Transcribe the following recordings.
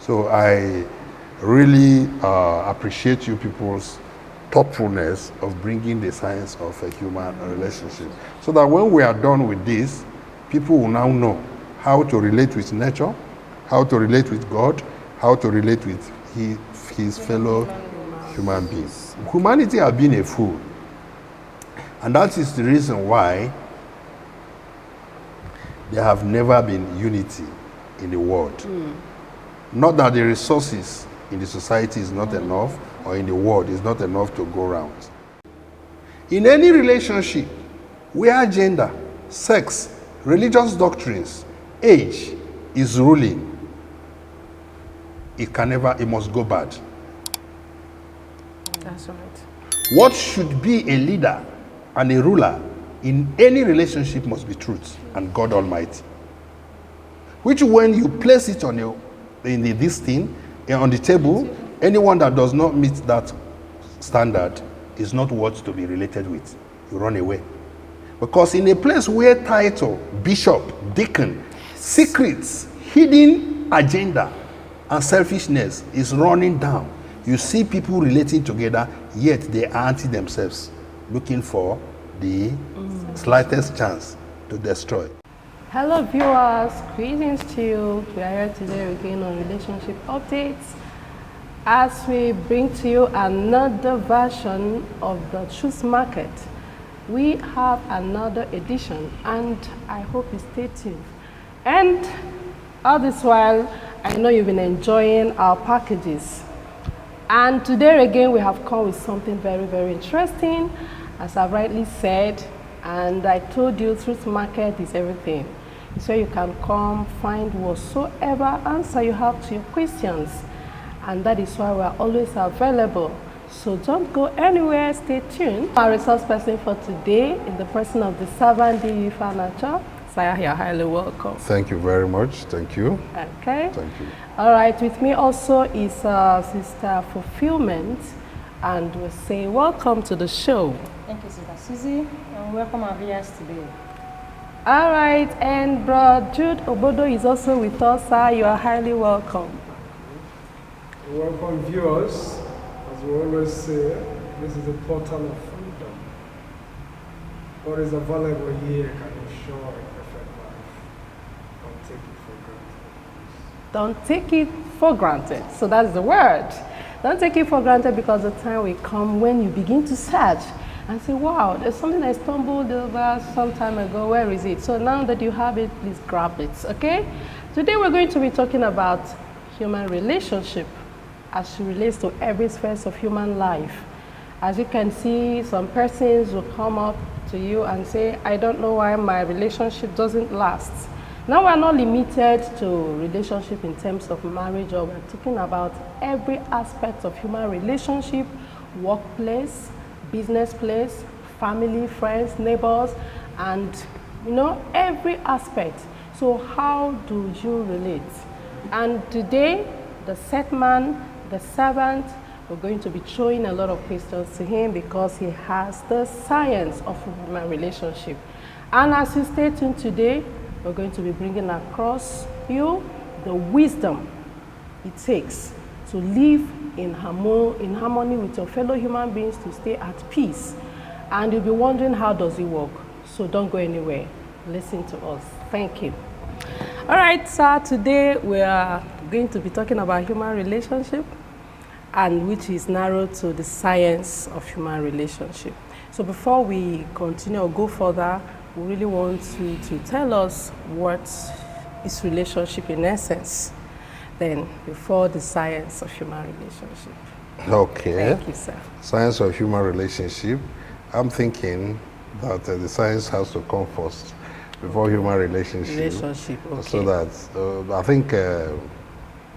So I really appreciate you people's thoughtfulness of bringing the science of a human relationship, so that when we are done with this, people will now know how to relate with nature, how to relate with God, how to relate with his fellow human beings. Humanity has been a fool, and that is the reason why there have never been unity in the world. Not that the resources in the society is not enough, or in the world is not enough to go around. In any relationship where gender, sex, religious doctrines, age is ruling, it must go bad. That's right. What should be a leader and a ruler in any relationship must be truth and God Almighty. Which, when you place it on this thing, on the table, anyone that does not meet that standard is not worth to be related with. You run away. Because in a place where title, bishop, deacon, secrets, hidden agenda, and selfishness is running down, you see people relating together, yet they are anti themselves, looking for the slightest chance to destroy. Hello viewers, greetings to you. We are here today again on Relationship Updates as we bring to you another version of the Truth Market. We have another edition and I hope you stay tuned. And all this while, I know you've been enjoying our packages. And today again, we have come with something very, very interesting. As I've rightly said, and I told you, Truth Market is everything. So you can come, find whatsoever answer you have to your questions. And that is why we are always available. So don't go anywhere, stay tuned. Our resource person for today in the person of the servant D. Furniture. Sir, you're highly welcome. Thank you very much. Thank you. Okay. Thank you. All right, with me also is Sister Fulfillment, and we'll say welcome to the show. Thank you, Sister Susie, and welcome our viewers today. All right, and Bro Jude Obodo is also with us, sir. You are highly welcome. Welcome viewers. As we always say, this is the portal of freedom. What is available here can ensure a perfect life. Don't take it for granted. Don't take it for granted. So that's the word. Don't take it for granted, because the time will come when you begin to search and say, wow, there's something I stumbled over some time ago. Where is it? So now that you have it, please grab it, okay? Today we're going to be talking about human relationship as it relates to every sphere of human life. As you can see, some persons will come up to you and say, I don't know why my relationship doesn't last. Now we're not limited to relationship in terms of marriage, or we're talking about every aspect of human relationship, workplace, business place, family, friends, neighbors, and every aspect. So how do you relate? And today, the set man, the servant, we're going to be throwing a lot of questions to him because he has the science of human relationship. And as you stay tuned today, we're going to be bringing across you the wisdom it takes to live in harmony with your fellow human beings, to stay at peace. And you'll be wondering, how does it work? So don't go anywhere. Listen to us. Thank you. All right, sir, today we are going to be talking about human relationship, and which is narrowed to the science of human relationship. So before we continue or go further, we really want you to tell us what is relationship in essence, then before the science of human relationship. Okay. Thank you, sir. Science of human relationship. I'm thinking that the science has to come first before human relationship. Okay. So that I think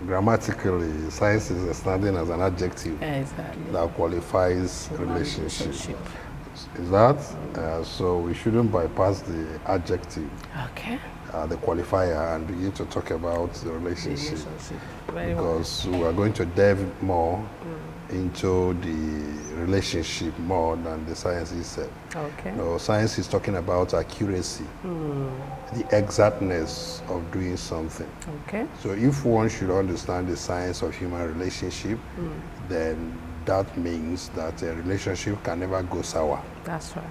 grammatically, science is standing as an adjective that qualifies relationship. Is that? So we shouldn't bypass the adjective. Okay. the qualifier and begin to talk about the relationship. Very well. Because we are going to delve more into the relationship more than the science itself. Okay. No, science is talking about accuracy, the exactness of doing something. Okay. So if one should understand the science of human relationship, then that means that a relationship can never go sour. That's right.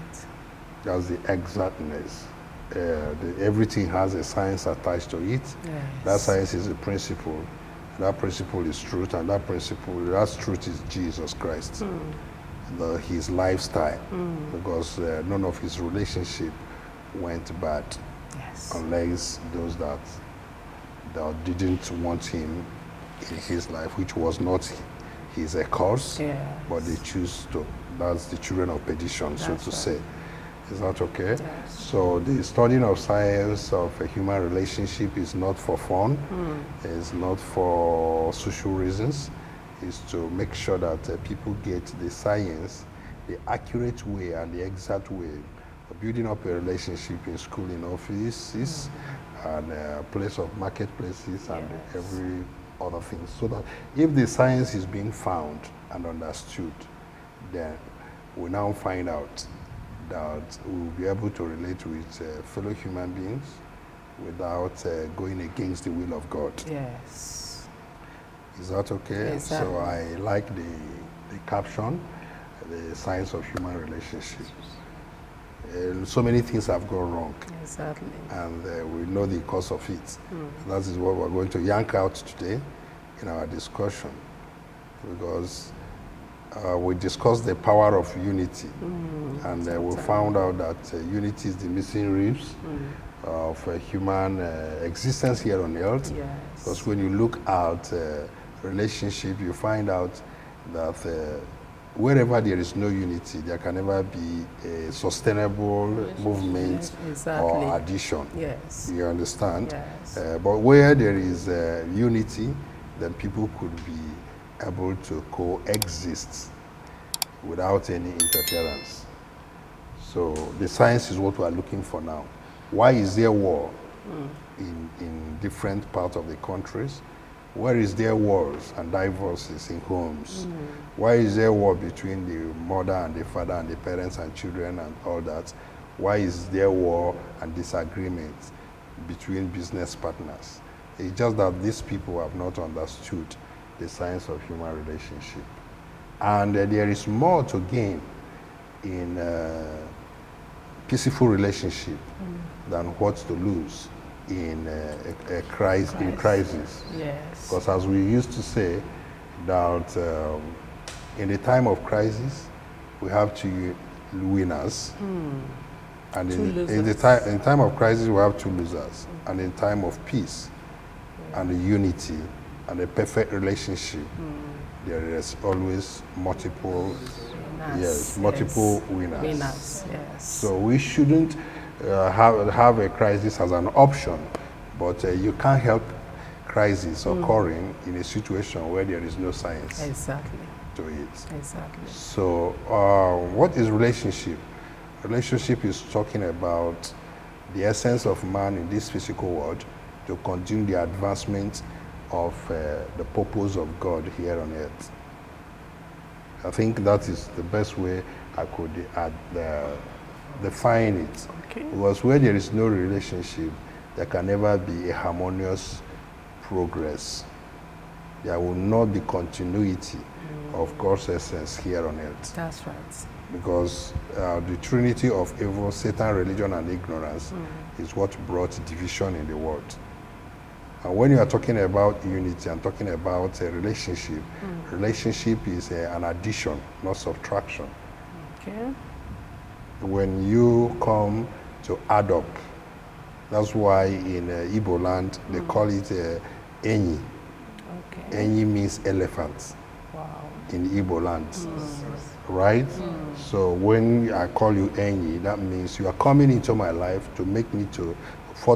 That's the exactness. Everything has a science attached to it. Yes. That science is a principle. That principle is truth, and that truth is Jesus Christ. His lifestyle, because none of his relationship went bad, Yes. unless those that didn't want him in his life, which was not his curse, Yes. but they choose to. That's the children of perdition, so That's to right. say. Is that okay? Yes. So the studying of science of a human relationship is not for fun. It's not for social reasons. It's to make sure that people get the science, the accurate way and the exact way of building up a relationship in school, in offices, and place of marketplaces, and Yes. every other thing. So that if the science is being found and understood, then we now find out that we will be able to relate with fellow human beings without going against the will of God. Yes. Is that okay? Exactly. So I like the caption, the science of human relationships. So many things have gone wrong, Exactly. and we know the cause of it. That is what we're going to yank out today in our discussion, because we discussed the power of unity, and we found out that unity is the missing ribs of human existence here on earth. Yes. Because when you look at relationship, you find out that wherever there is no unity, there can never be a sustainable movement Exactly. or addition. Yes. You understand? Yes. But where there is unity, then people could be able to coexist without any interference. So the science is what we are looking for now. Why is there war in different parts of the countries? Where is there wars and divorces in homes? Why is there war between the mother and the father and the parents and children and all that? Why is there war and disagreement between business partners? It's just that these people have not understood the science of human relationship. And there is more to gain in peaceful relationship than what to lose in a crisis. Yes. Because as we used to say, that in the time of crisis, we have two winners. And in time of crisis, we have two losers. And in time of peace and the unity and a perfect relationship, there is always multiple winners. Winners, yes. So we shouldn't have a crisis as an option, but you can't help crisis occurring in a situation where there is no science Exactly. to it. Exactly. So what is relationship? Relationship is talking about the essence of man in this physical world to continue the advancement of the purpose of God here on earth. I think that is the best way I could define it. Okay. Because where there is no relationship, there can never be a harmonious progress. There will not be continuity of God's essence here on earth. That's right. Because the trinity of evil, Satan, religion, and ignorance is what brought division in the world. And when you are talking about unity and talking about a relationship, relationship is an addition, not subtraction. Okay. When you come to add up, that's why in Igbo land they call it Enyi. Okay. Enyi means elephant Wow. in Igbo land, right? So when I call you Enyi, that means you are coming into my life to make me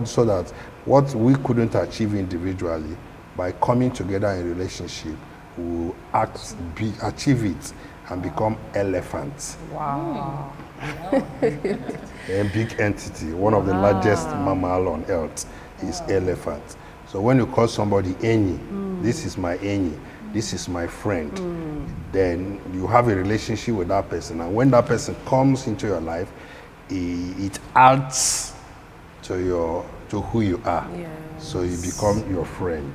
so that what we couldn't achieve individually, by coming together in relationship, we will achieve it and become elephants. Wow. A big entity, one of the largest mammal on earth is elephant. So when you call somebody Enyi, this is my Enyi, this is my friend, then you have a relationship with that person. And when that person comes into your life, it adds to who you are. Yes. So you become your friend.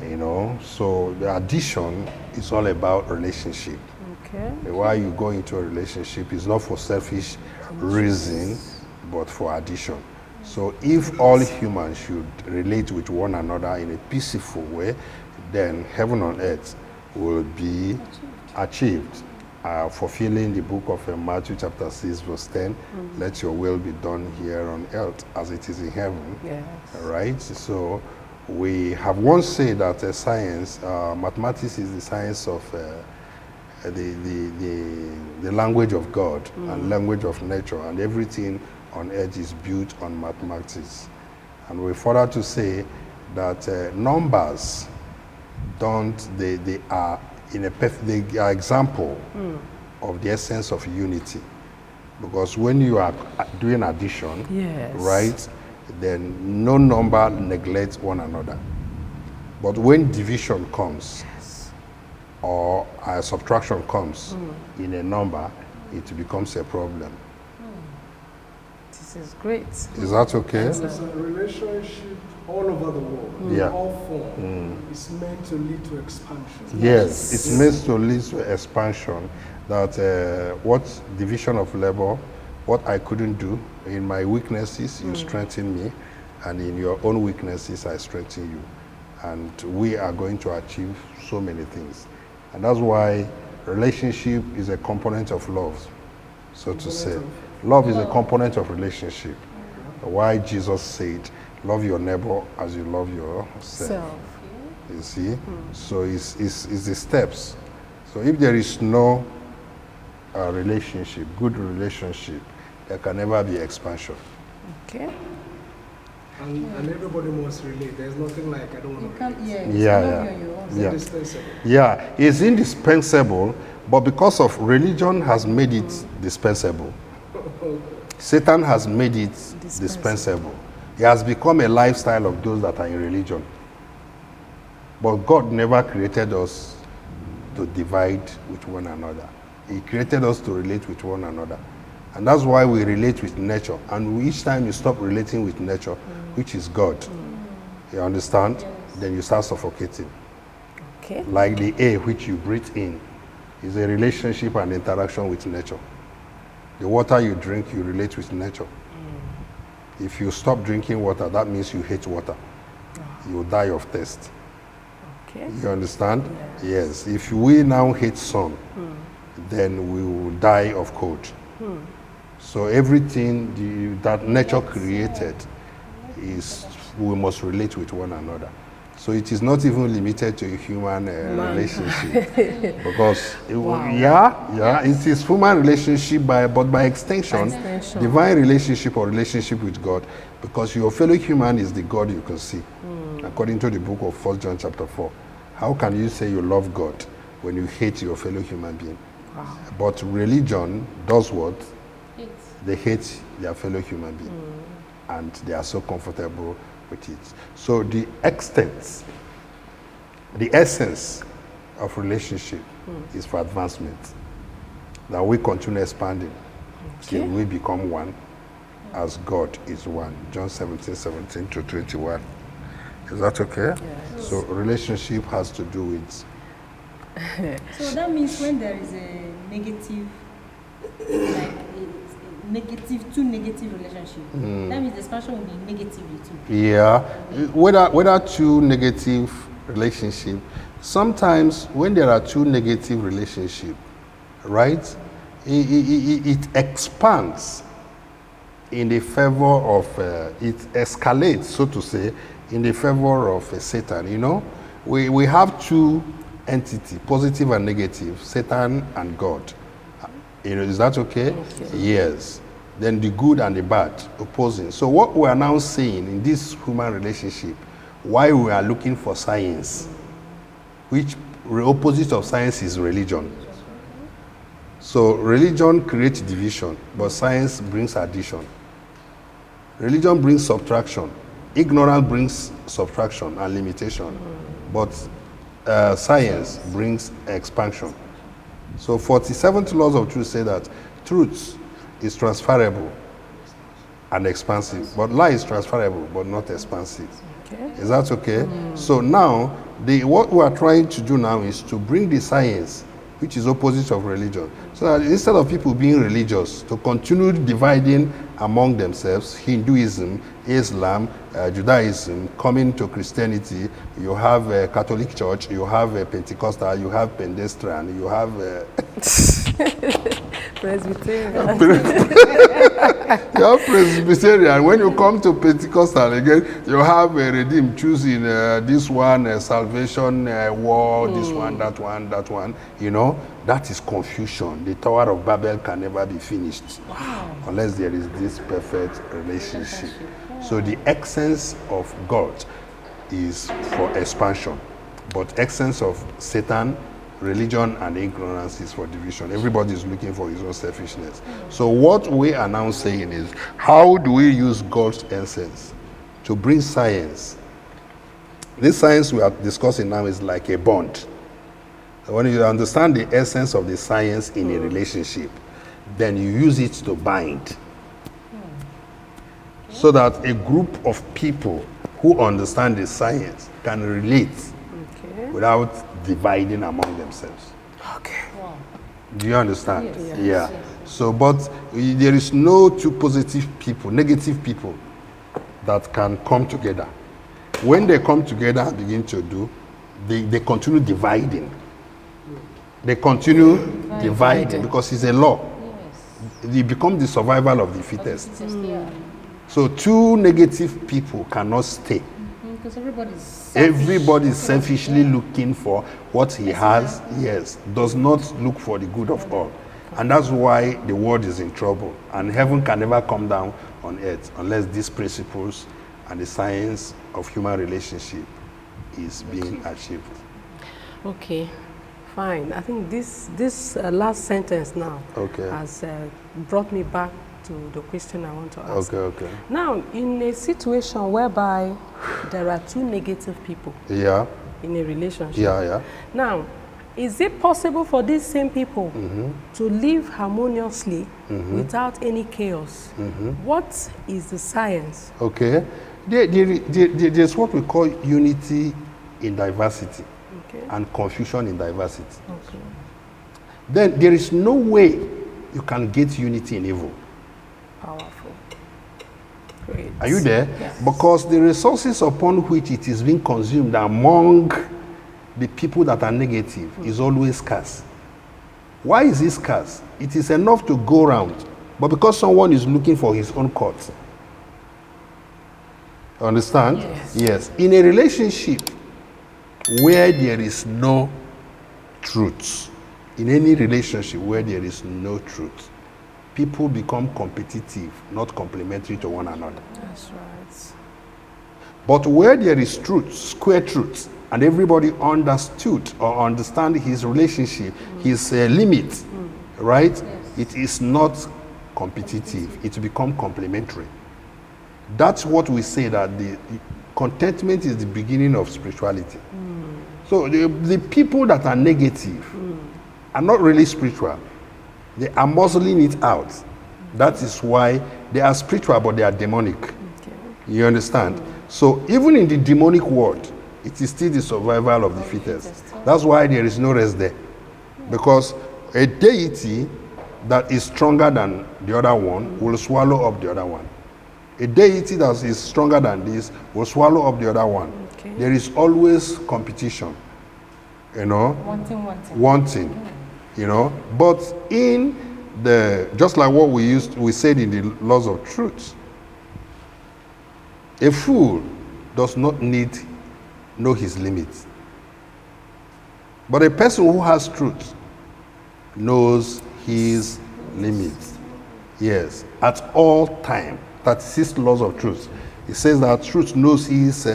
You know, so the addition is all about relationship. Okay. Why you go into a relationship is not for selfish reason, but for addition. So if all humans should relate with one another in a peaceful way, then heaven on earth will be achieved. Fulfilling the book of Matthew chapter 6 verse 10, let your will be done here on earth as it is in heaven. Yes. Right? So we have once said that science, mathematics is the science of the language of God and language of nature, and everything on earth is built on mathematics. And we further to say that numbers they are in they are example of the essence of unity. Because when you are doing addition, Yes. right, then no number neglects one another. But when division comes, or subtraction comes in a number, it becomes a problem. This is great. Is that okay? It's a relationship all over the world, Yeah. in all form. It's meant to lead to expansion. Yes, it's meant to lead to expansion. That what division of labor, what I couldn't do, in my weaknesses, you strengthen me, and in your own weaknesses, I strengthen you. And we are going to achieve so many things. And that's why relationship is a component of love, so to say. Love is a component of relationship. Why Jesus said, love your neighbor as you love yourself. Self. You see? So it's the steps. So if there is no relationship, good relationship, there can never be expansion. Okay. And everybody must relate. There's nothing like I don't You want to can't, relate. yeah, Yeah, you yeah. cannot be on your own. It's Yeah. indispensable. Yeah, it's indispensable, but because of religion has made it dispensable. Satan has made it dispensable. It has become a lifestyle of those that are in religion. But God never created us to divide with one another. He created us to relate with one another. And that's why we relate with nature. And each time you stop relating with nature, which is God, you understand? Then you start suffocating. Okay. Like the air which you breathe in is a relationship and interaction with nature. The water you drink, you relate with nature. If you stop drinking water, that means you hate water. You will die of thirst. Okay. You understand? Yes. If we now hate sun, then we will die of cold. So everything that nature created is, we must relate with one another. So it is not even limited to a human relationship, because it is human relationship, but by extension, divine relationship or relationship with God, because your fellow human is the God you can see, according to the book of 1 John chapter 4. How can you say you love God when you hate your fellow human being? Wow. But religion does what? They hate their fellow human being, and they are so comfortable with it. So the extent, the essence of relationship is for advancement. That we continue expanding till we become one as God is one. John 17 to 21. Is that okay? Yes. So relationship has to do with. So that means when there is a negative, like two negative relationship, that means the expansion will be negatively too. Yeah, whether two negative relationship, sometimes when there are two negative relationship, right, it expands in the favor of, it escalates, so to say, in the favor of Satan. You know, we have two entities, positive and negative, Satan and God. You know, is that okay? Yes. Then the good and the bad, opposing. So what we are now saying in this human relationship, why we are looking for science, which the opposite of science is religion. So religion creates division, but science brings addition. Religion brings subtraction. Ignorance brings subtraction and limitation. But science brings expansion. So 47th laws of truth say that truth is transferable and expansive, but lie is transferable but not expansive. Okay. Is that okay? So now, what we are trying to do now is to bring the science, which is opposite of religion, so that instead of people being religious, to continue dividing among themselves, Hinduism, Islam, Judaism, coming to Christianity, you have a Catholic Church, you have a Pentecostal, you have Pedestrian, you have Presbyterian. you have Presbyterian. When you come to Pentecostal again, you have a Redeemed, choosing this one, Salvation War, this one, that one, that one. You know, that is confusion. The Tower of Babel can never be finished unless there is this perfect relationship. So the essence of God is for expansion, but essence of Satan, religion, and ignorance is for division. Everybody is looking for his own selfishness. So what we are now saying is, how do we use God's essence to bring science? This science we are discussing now is like a bond. When you understand the essence of the science in a relationship, then you use it to bind. So that a group of people who understand the science can relate without dividing among themselves. Okay. Wow. Do you understand? Yes. Yeah. So, but there is no two positive people, negative people that can come together. When they come together and begin to do, they continue dividing. They continue dividing because it's a law. Yes. It becomes the survival of the fittest. Yeah. So two negative people cannot stay. Because Everybody is selfishly looking for what he has, yes, does not look for the good of all. And that's why the world is in trouble. And heaven can never come down on earth unless these principles and the science of human relationship is being achieved. Okay, fine. I think this last sentence now has brought me back to the question I want to ask. Okay. Now, in a situation whereby there are two negative people in a relationship, now, is it possible for these same people to live harmoniously without any chaos? What is the science? Okay. There's what we call unity in diversity and confusion in diversity. Okay. Then there is no way you can get unity in evil. Powerful. Great. Are you there? Yes. Because the resources upon which it is being consumed among the people that are negative is always scarce. Why is it scarce? It is enough to go around, but because someone is looking for his own court. Understand? Yes. In a relationship where there is no truth, in any relationship where there is no truth, people become competitive, not complementary to one another. That's right. But where there is truth, square truth, and everybody understood or understand his relationship, his limit, right? Yes. It is not competitive. It become complementary. That's what we say, that the contentment is the beginning of spirituality. So the people that are negative are not really spiritual. They are muscling it out. That is why they are spiritual, but they are demonic. Okay. You understand? So even in the demonic world, it is still the survival of the fittest. That's why there is no rest there. Because a deity that is stronger than the other one will swallow up the other one. A deity that is stronger than this will swallow up the other one. Okay. There is always competition. You know? Wanting. You know? But in the, just like what we said in the laws of truth, a fool does not need know his limits. But a person who has truth knows his limits. Yes, at all time. 36 laws of truth. It says that truth knows his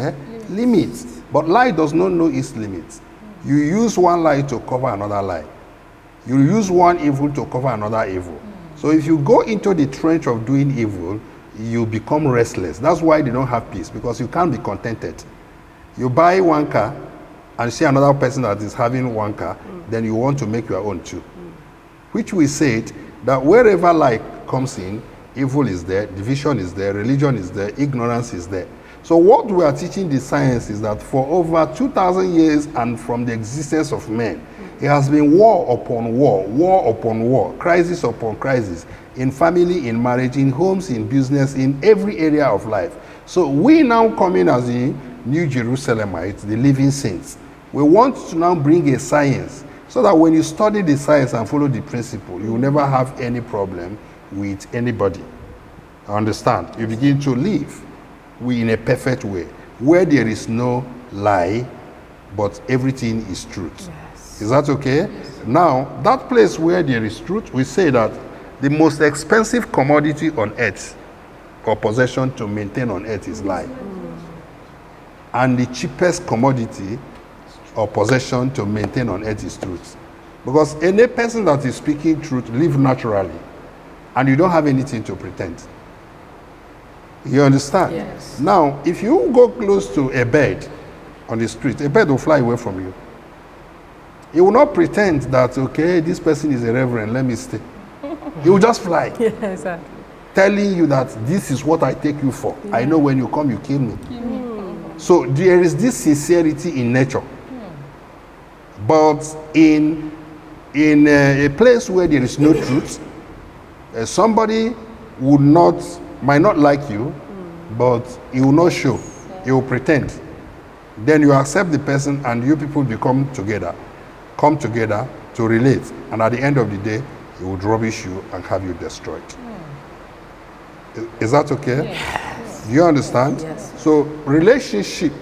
limits, but lie does not know its limits. You use one lie to cover another lie. You use one evil to cover another evil. So if you go into the trench of doing evil, you become restless. That's why they don't have peace, because you can't be contented. You buy one car and see another person that is having one car, then you want to make your own too. Which we said that wherever light comes in, evil is there, division is there, religion is there, ignorance is there. So what we are teaching the science is that for over 2,000 years and from the existence of men, it has been war upon war, war upon war, crisis upon crisis, in family, in marriage, in homes, in business, in every area of life. So we now come in as the New Jerusalemites, the living saints. We want to now bring a science so that when you study the science and follow the principle, you will never have any problem with anybody. Understand? You begin to live in a perfect way, where there is no lie, but everything is truth. Yes. Is that okay? Yes. Now, that place where there is truth, we say that the most expensive commodity on earth or possession to maintain on earth is lie. And the cheapest commodity or possession to maintain on earth is truth. Because any person that is speaking truth live naturally, and you don't have anything to pretend. You understand? Yes. Now, if you go close to a bird on the street, a bird will fly away from you. He will not pretend that, okay, this person is a reverend, let me stay. He will just fly. Yeah, exactly. Telling you that this is what I take you for. Yeah. I know when you come, you kill me. So there is this sincerity in nature. But in a place where there is no truth, somebody might not like you, but he will not show. He will pretend. Then you accept the person and you people come together to relate. And at the end of the day, he will rubbish you and have you destroyed. Is that okay? Yes. Do you understand? Yes. So relationship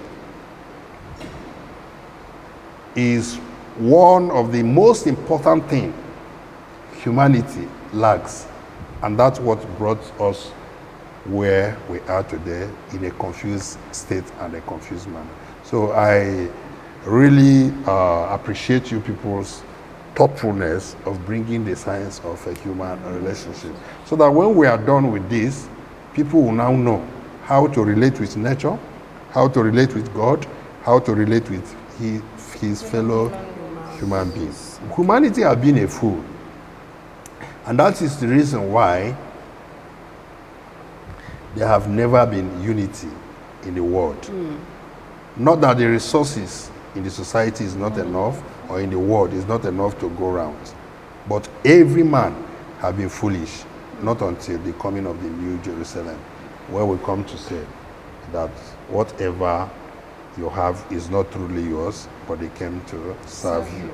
is one of the most important things humanity lacks. And that's what brought us where we are today, in a confused state and a confused manner. So I really appreciate you people's thoughtfulness of bringing the science of a human relationship, so that when we are done with this, people will now know how to relate with nature, how to relate with God, how to relate with his fellow human beings. Humanity has been a fool, and that is the reason why there have never been unity in the world. Not that the resources in the society is not enough, or in the world is not enough to go around, but every man has been foolish, not until the coming of the New Jerusalem, where we come to say that whatever you have is not truly yours, but they came to serve you.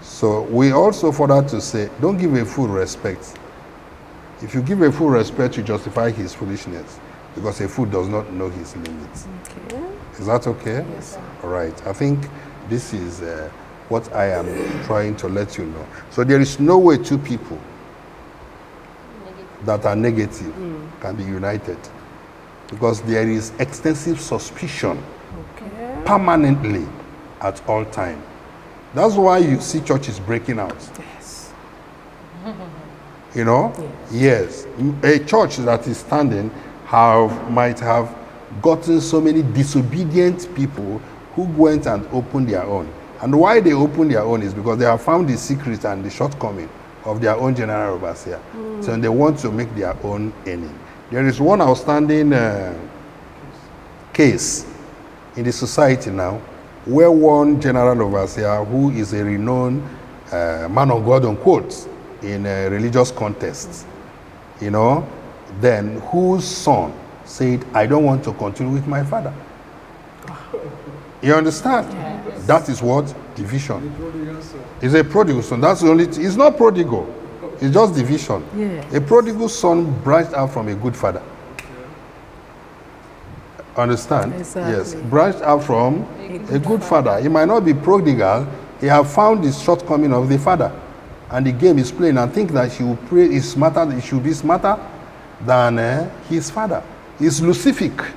So we also further to say, don't give a fool respect. If you give a fool respect, you justify his foolishness, because a fool does not know his limits. Okay. Is that okay? Yes, sir. All right. I think this is what I am trying to let you know. So there is no way two people that are negative can be united, because there is extensive suspicion permanently at all time. That's why you see churches breaking out. Yes. You know? Yes. A church that is standing might have gotten so many disobedient people who went and opened their own. And why they opened their own is because they have found the secret and the shortcoming of their own general overseer. So they want to make their own earning. There is one outstanding case in the society now, where one general overseer, who is a renowned man of God, unquote, in religious contests, you know, then whose son said, I don't want to continue with my father. You understand? Yes. That is what? Division. It's a prodigal son. That's the only it's not prodigal. It's just division. Yes. A prodigal son branched out from a good father. Understand? Exactly. Yes. Branched out from a good father. He might not be prodigal. He have found the shortcoming of the father. And the game is playing and think that he will pray is smarter, he should be smarter than his father. He's Lucific.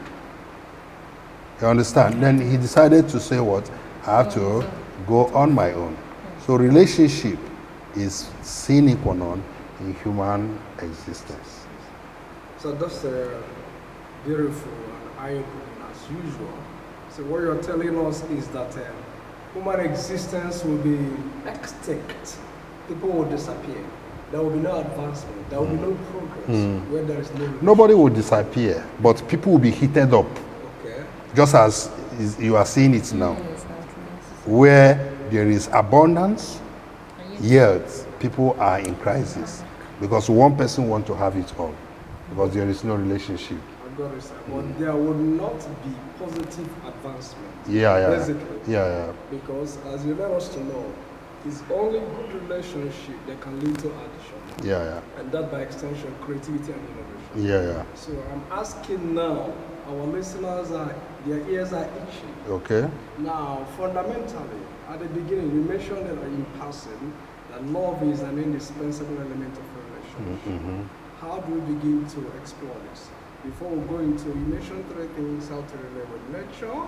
You understand? Then he decided to say what? I have to go on my own. So relationship is sine qua non in human existence. So that's beautiful and eye-opening as usual. So what you're telling us is that human existence will be extinct. People will disappear. There will be no advancement. There will be no progress where there is no. Nobody will disappear, but people will be heated up, Okay. just as you are seeing it now. Where there is abundance, yet people are in crisis because one person wants to have it all because there is no relationship. I got it, sir. But there will not be positive advancement. Basically. Yeah. Because as you let us to know, it's only good relationship that can lead to addition. Yeah. And that by extension, creativity and innovation. Yeah. So I'm asking now, our listeners their ears are itching. Okay. Now, fundamentally, at the beginning, you mentioned that in passing that love is an indispensable element of a relationship. How do we begin to explore this? Before we go into, you mentioned three things: how to relate with nature,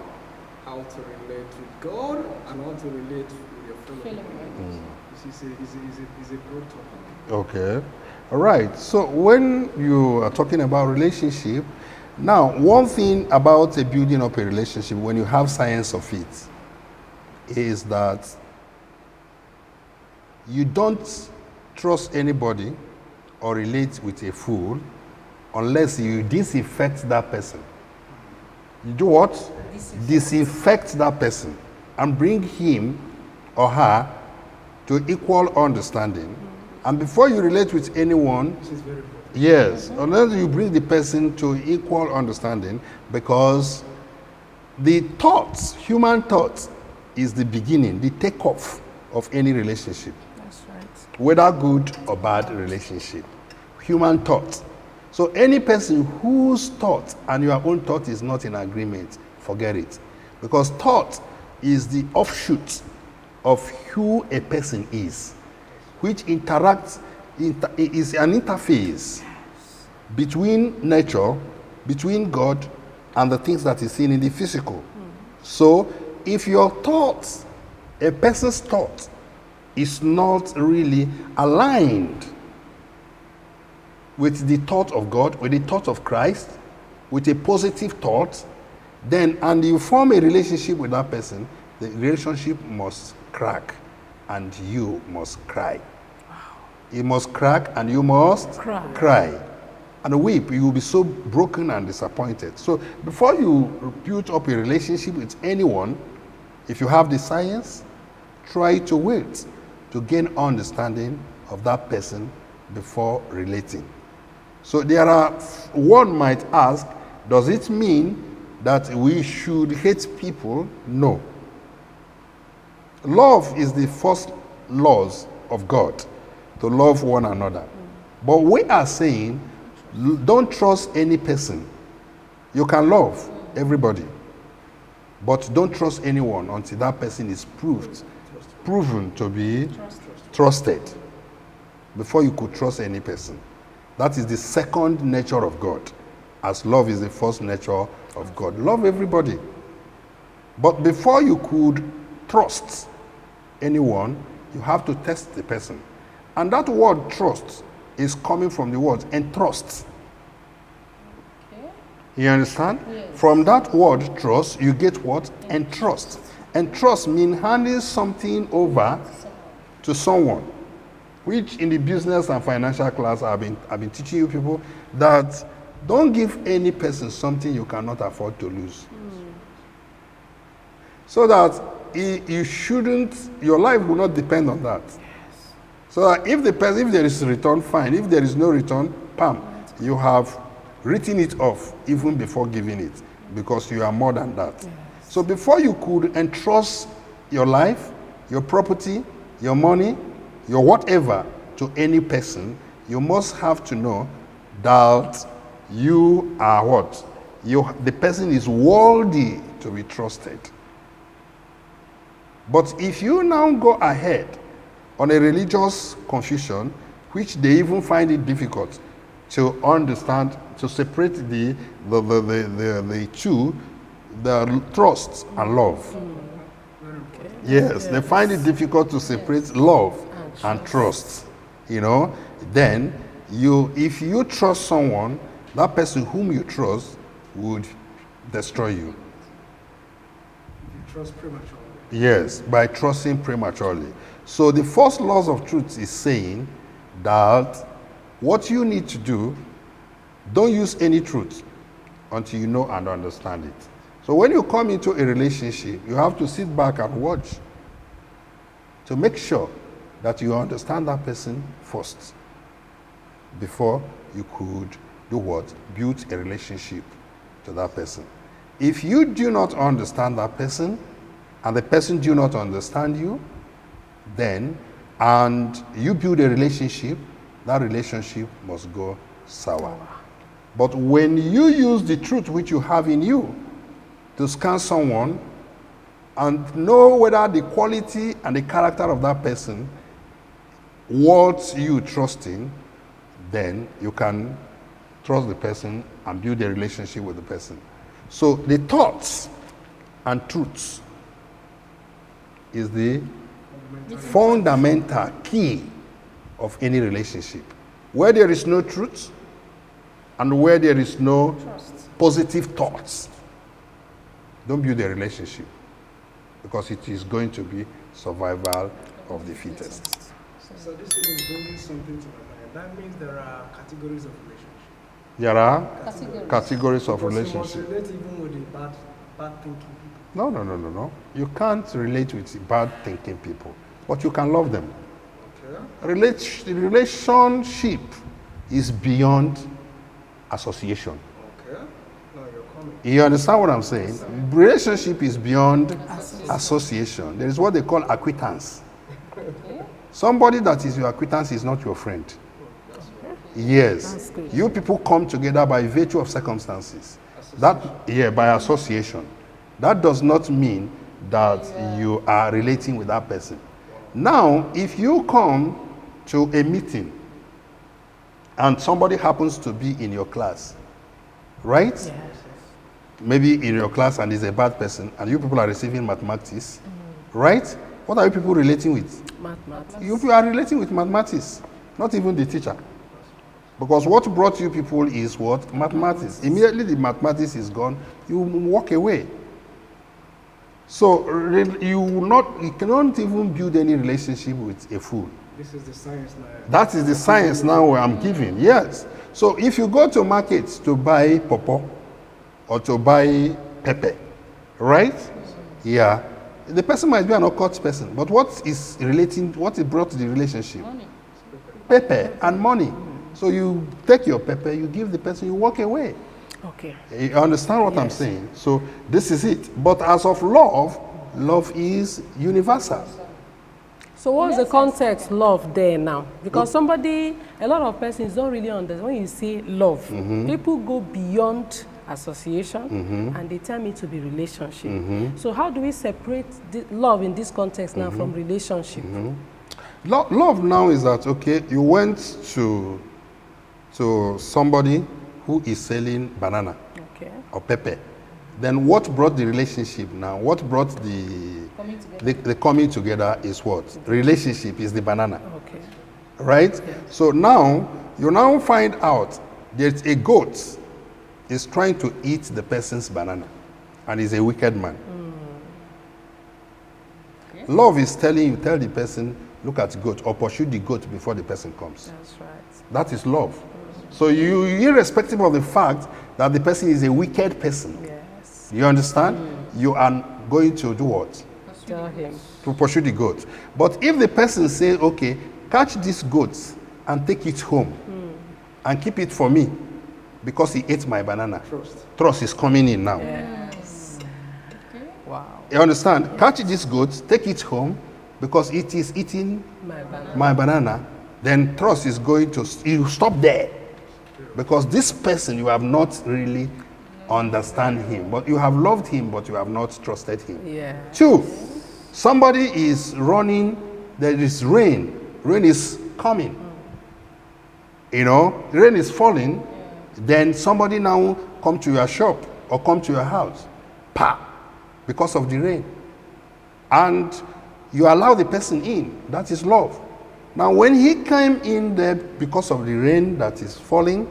how to relate with God, and how to relate with your fellow man. This is a broad topic. Okay. All right. So when you are talking about relationship, now one thing about a building up a relationship, when you have science of it, is that you don't trust anybody or relate with a fool unless you disinfect that person. You do what? Disinfect that person and bring him or her to equal understanding. And before you relate with anyone, This is very important. yes, unless you bring the person to equal understanding, because the thoughts, human thoughts, is the beginning, the takeoff of any relationship. That's right. Whether good or bad relationship. Human thought. So any person whose thought and your own thought is not in agreement, forget it. Because thought is the offshoot of who a person is, which interacts, is an interface between nature, between God, and the things that is seen in the physical. So if your thoughts, a person's thought, is not really aligned with the thought of God, with the thought of Christ, with a positive thought, then, and you form a relationship with that person, the relationship must crack and you must cry. You must crack and you must cry. And weep. You will be so broken and disappointed. So before you build up a relationship with anyone, if you have the science, try to wait to gain understanding of that person before relating. So there are, one might ask, does it mean that we should hate people? No. Love is the first laws of God, to love one another. But we are saying, don't trust any person. You can love everybody, but don't trust anyone until that person is proven to be trusted. Before you could trust any person. That is the second nature of God, as love is the first nature of God. Love everybody. But before you could trust anyone, you have to test the person. And that word trust is coming from the word entrust. Okay. You understand? Yes. From that word trust, you get what? Entrust. Entrust means handing something over to someone, which in the business and financial class I've been teaching you people that don't give any person something you cannot afford to lose. So that you shouldn't, your life will not depend on that. So that if there is return, fine. If there is no return, pam, you have written it off even before giving it, because you are more than that. So before you could entrust your life, your property, your money, your whatever to any person, you must have to know that you are what? The person is worthy to be trusted. But if you now go ahead on a religious confusion, which they even find it difficult to understand, to separate the two, the trust and love. Yes, they find it difficult to separate love and trust. Then if you trust someone, that person whom you trust would destroy you. You trust prematurely. Yes, by trusting prematurely. So the first laws of truth is saying that what you need to do, don't use any truth until you know and understand it. So when you come into a relationship, you have to sit back and watch to make sure that you understand that person first before you could do what? Build a relationship to that person. If you do not understand that person and the person do not understand you, then and you build a relationship, that relationship must go sour. But when you use the truth which you have in you to scan someone and know whether the quality and the character of that person worth you trusting, then you can trust the person and build a relationship with the person. So the thoughts and truths is the fundamental key of any relationship. Where there is no truth and where there is no positive thoughts, don't build a relationship, because it is going to be survival of the fittest. So this thing is bringing something to my mind. That means there are categories of relationship. There are Categories. categories of Because you relationship. must relate even with the bad thinking people. No. You can't relate with bad thinking people, but you can love them. Okay. Relationship is beyond association. Okay. Now you're coming. You understand what I'm saying? Relationship is beyond association. There is what they call acquaintance. Somebody that is your acquaintance is not your friend. Yes. You people come together by virtue of circumstances. By association. That does not mean that you are relating with that person. Now, if you come to a meeting and somebody happens to be in your class, right? Yes. Maybe in your class and is a bad person, and you people are receiving mathematics, right? What are you people relating with? Mathematics. You people are relating with mathematics, not even the teacher. Because what brought you people is what? Mathematics. Immediately the mathematics is gone, you walk away. So you cannot even build any relationship with a fool. This is the science now. That is the science now where I'm giving. Yes. So if you go to markets to buy pawpaw or to buy pepper, right? Yeah. The person might be an occult person, but what brought the relationship? Money. Pepper and money. So you take your pepper, you give the person, you walk away. Okay. You understand what I'm saying? So this is it. But as of love is universal. So what's the context love there now? Because a lot of persons don't really understand. When you say love, people go beyond association and they tell me to be relationship. So how do we separate love in this context now from relationship? Love now is that, okay, you went to somebody who is selling banana or pepper. Then what brought the relationship now? What brought the coming together is what? Relationship is the banana. Okay. Right? Yeah. So now, you now find out there's a goat is trying to eat the person's banana and is a wicked man. Okay. Love is tell the person, look at the goat or pursue the goat before the person comes. That's right. That is love. So you, irrespective of the fact that the person is a wicked person, Yes. you understand? You are going to do what? Tell him. To pursue the goat. But if the person says, okay, catch this goat and take it home and keep it for me because he ate my banana. Trust is coming in now. Yes. Wow. You understand? Catch this goat, take it home because it is eating My banana. my banana. Then trust is going to you stop there. Because this person, you have not really understand him, but you have loved him, but you have not trusted him. Yeah. 2, somebody is running, there is rain. Rain is coming. Rain is falling. Then somebody now come to your shop or come to your house. Because of the rain. And you allow the person in. That is love. Now, when he came in there because of the rain that is falling,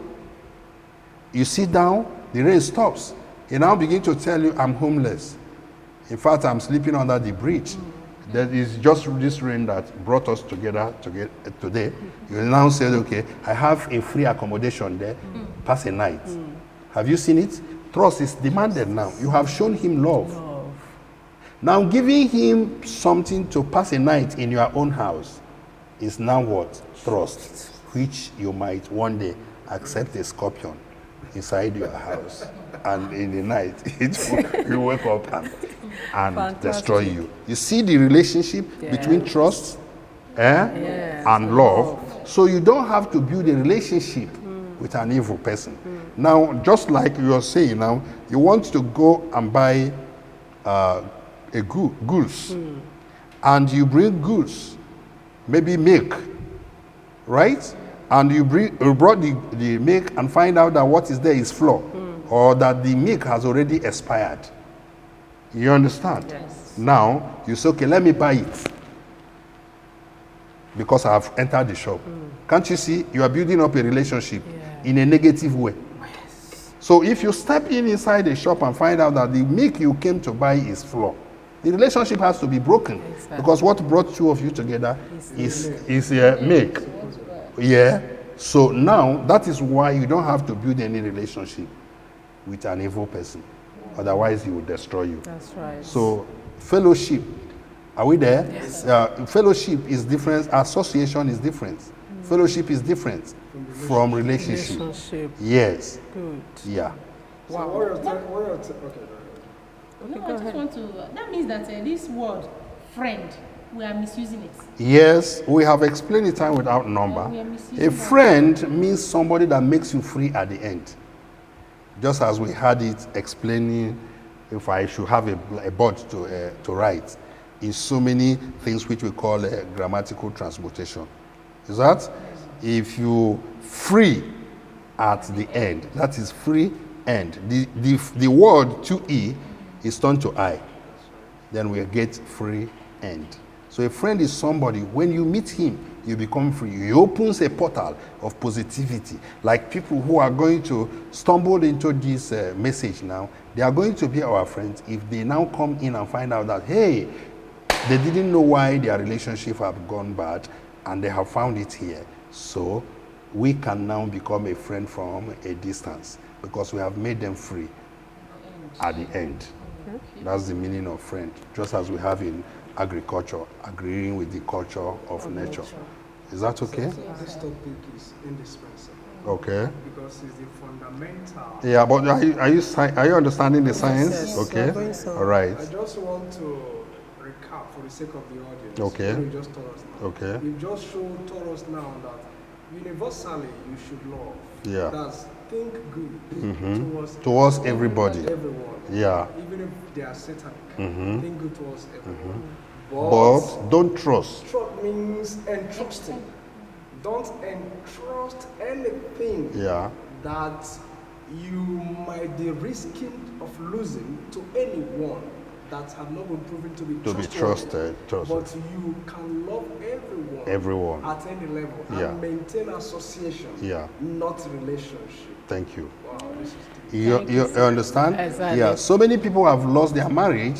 you sit down, the rain stops. He now begins to tell you, I'm homeless. In fact, I'm sleeping under the bridge. That is just this rain that brought us together today. You now say, okay, I have a free accommodation there, pass a night. Have you seen it? Trust is demanded now. You have shown him love. Now giving him something to pass a night in your own house is now what? Trust, which you might one day accept a scorpion inside your house, and in the night it will wake up and destroy you. You see the relationship between trust and love. So you don't have to build a relationship with an evil person. Now, just like you are saying now, you want to go and buy a goose, and you bring goose, maybe milk, right? And you brought the milk and find out that what is there is flour, or that the milk has already expired. You understand? Yes. Now, you say, okay, let me buy it because I have entered the shop. Can't you see? You are building up a relationship in a negative way. Yes. So if you step inside the shop and find out that the milk you came to buy is flour, the relationship has to be broken. Exactly. Because what brought two of you together is milk. Yeah. So now, that is why you don't have to build any relationship with an evil person. Otherwise, he will destroy you. That's right. So, fellowship, are we there? Yes. Fellowship is different. Association is different. Fellowship is different from relationship. Yes. Good. Yeah. So what you're okay, No, I just want to. That means that this word, friend, we are misusing it. Yes, we have explained it time without number. we are misusing A that. friend means somebody that makes you free at the end. Just as we had it explaining if I should have a board to write in so many things which we call grammatical transmutation. Is that? If you free at the end, that is free end. The word to E is turned to I. Then we get free end. So a friend is somebody, when you meet him, you become free. He opens a portal of positivity. Like people who are going to stumble into this message now, they are going to be our friends if they now come in and find out that, hey, they didn't know why their relationship have gone bad and they have found it here. So we can now become a friend from a distance because we have made them free at the end. That's the meaning of friend, just as we have in agriculture, agreeing with the culture of nature. Is that okay? So this topic is indispensable. Okay. Because it's the fundamental. Yeah, but are you understanding the science? Yes, Okay. we're going so. All right. I just want to recap for the sake of the audience. Okay. What you just told us now. Okay. You've just told us now that universally you should love. Yeah. That's think good Towards everybody. everyone. Yeah. Even if they are satanic, think good towards everyone. But don't trust. Trust means entrusting. Don't entrust anything Yeah. that you might be risking of losing to anyone that have not been proven to be To be trusted. But you can love everyone, Everyone. at any level Yeah. and maintain association, Yeah. not relationship. Thank you. Wow, this is deep. You understand? Exactly. Yeah. So many people have lost their marriage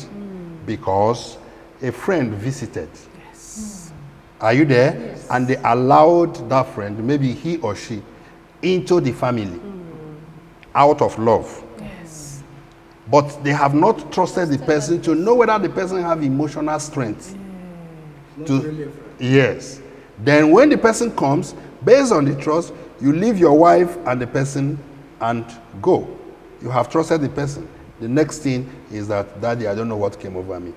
because a friend visited. Yes. Are you there? Yes. And they allowed that friend, maybe he or she, into the family out of love. Yes. But they have not trusted the person to know whether the person have emotional strength. Not To- really a friend. Yes. Then when the person comes, based on the trust, you leave your wife and the person and go. You have trusted the person. The next thing is that, Daddy, I don't know what came over me.